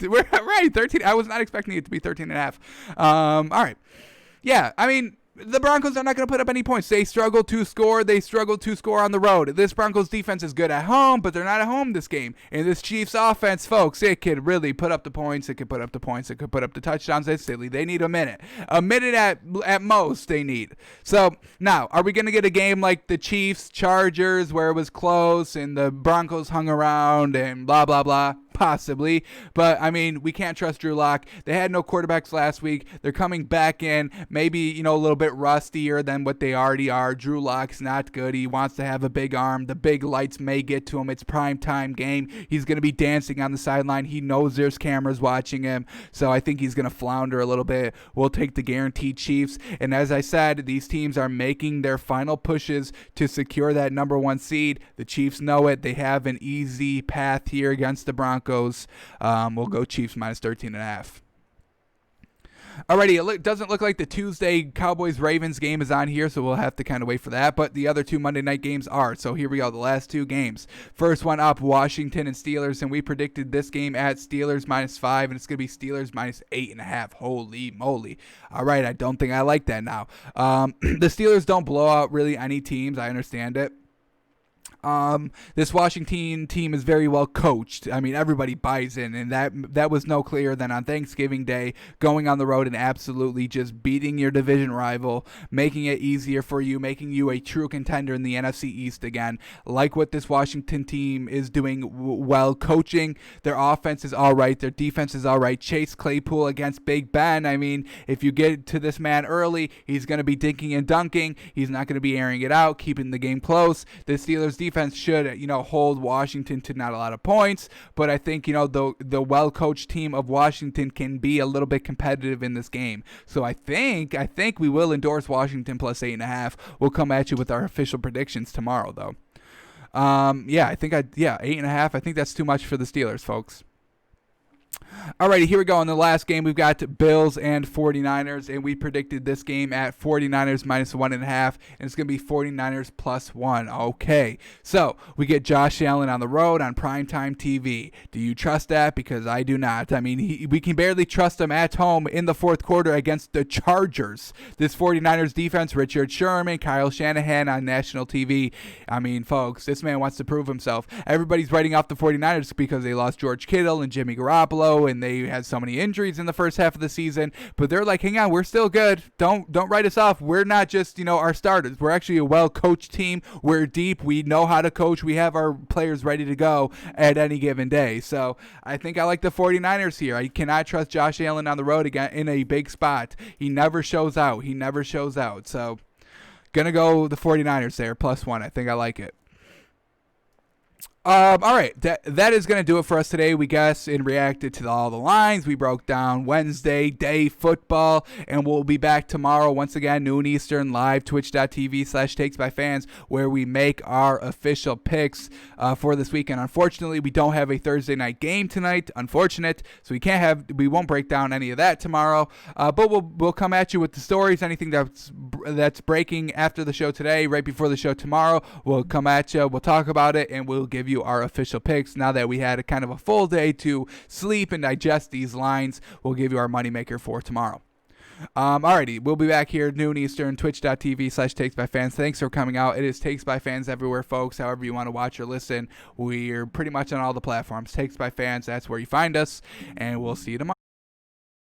We're right. 13. I was not expecting it to be 13.5. All right. Yeah. The Broncos are not going to put up any points. They struggle to score. They struggle to score on the road. This Broncos defense is good at home, but they're not at home this game. And this Chiefs offense, folks, it could really put up the points. It could put up the points. It could put up the touchdowns. It's silly. They need a minute. A minute at most they need. So now, are we going to get a game like the Chiefs, Chargers, where it was close and the Broncos hung around and blah, blah, blah? Possibly, but we can't trust Drew Lock. They had no quarterbacks last week. They're coming back in, maybe a little bit rustier than what they already are. Drew Lock's not good. He wants to have a big arm. The big lights may get to him. It's prime time game. He's going to be dancing on the sideline. He knows there's cameras watching him, so I think he's going to flounder a little bit. We'll take the guaranteed Chiefs, and as I said, these teams are making their final pushes to secure that number 1 seed. The Chiefs know it. They have an easy path here against the Broncos. Broncos. We'll go Chiefs minus 13.5. Alrighty, it doesn't look like the Tuesday Cowboys-Ravens game is on here, so we'll have to kind of wait for that. But the other two Monday night games are. So here we go, the last two games. First one up, Washington and Steelers, and we predicted this game at Steelers minus 5, and it's going to be Steelers minus 8.5. Holy moly. All right, I don't think I like that now. The Steelers don't blow out really any teams. I understand it. This Washington team is very well coached. I mean, everybody buys in, and that was no clearer than on Thanksgiving Day, going on the road and absolutely just beating your division rival, making it easier for you, making you a true contender in the NFC East again. Like what this Washington team is doing well coaching. Their offense is all right. Their defense is all right. Chase Claypool against Big Ben. I mean, if you get to this man early, he's going to be dinking and dunking. He's not going to be airing it out, keeping the game close. The Steelers defense should, hold Washington to not a lot of points, but I think, the well-coached team of Washington can be a little bit competitive in this game. So I think we will endorse Washington plus 8.5. We'll come at you with our official predictions tomorrow, though. 8.5. I think that's too much for the Steelers, folks. Alrighty, here we go. In the last game, we've got Bills and 49ers, and we predicted this game at 49ers minus 1.5, and it's going to be 49ers plus 1. Okay, so we get Josh Allen on the road on primetime TV. Do you trust that? Because I do not. I mean, we can barely trust him at home in the fourth quarter against the Chargers. This 49ers defense, Richard Sherman, Kyle Shanahan on national TV. I mean, folks, this man wants to prove himself. Everybody's writing off the 49ers because they lost George Kittle and Jimmy Garoppolo, and they had so many injuries in the first half of the season, but they're like, hang on, we're still good. Don't write us off. We're not just, our starters. We're actually a well-coached team. We're deep. We know how to coach. We have our players ready to go at any given day. So I think I like the 49ers here. I cannot trust Josh Allen on the road again in a big spot. He never shows out. So gonna go the 49ers there, plus 1. I think I like it. All right, that is going to do it for us today. We guess and reacted to all the lines. We broke down Wednesday day football, and we'll be back tomorrow once again, noon Eastern, live, twitch.tv/takesbyfans, where we make our official picks for this weekend. Unfortunately, we don't have a Thursday night game tonight. Unfortunate, so we won't break down any of that tomorrow. But we'll come at you with the stories, anything that's breaking after the show today, right before the show tomorrow. We'll come at you. We'll talk about it, and we'll give you our official picks. Now that we had a kind of a full day to sleep and digest these lines, we'll give you our moneymaker for tomorrow. Alrighty, we'll be back here noon Eastern, twitch.tv/takesbyfans. Thanks for coming out. It is Takes by Fans everywhere, folks. However you want to watch or listen, we're pretty much on all the platforms. Takes by Fans, that's where you find us, and we'll see you tomorrow.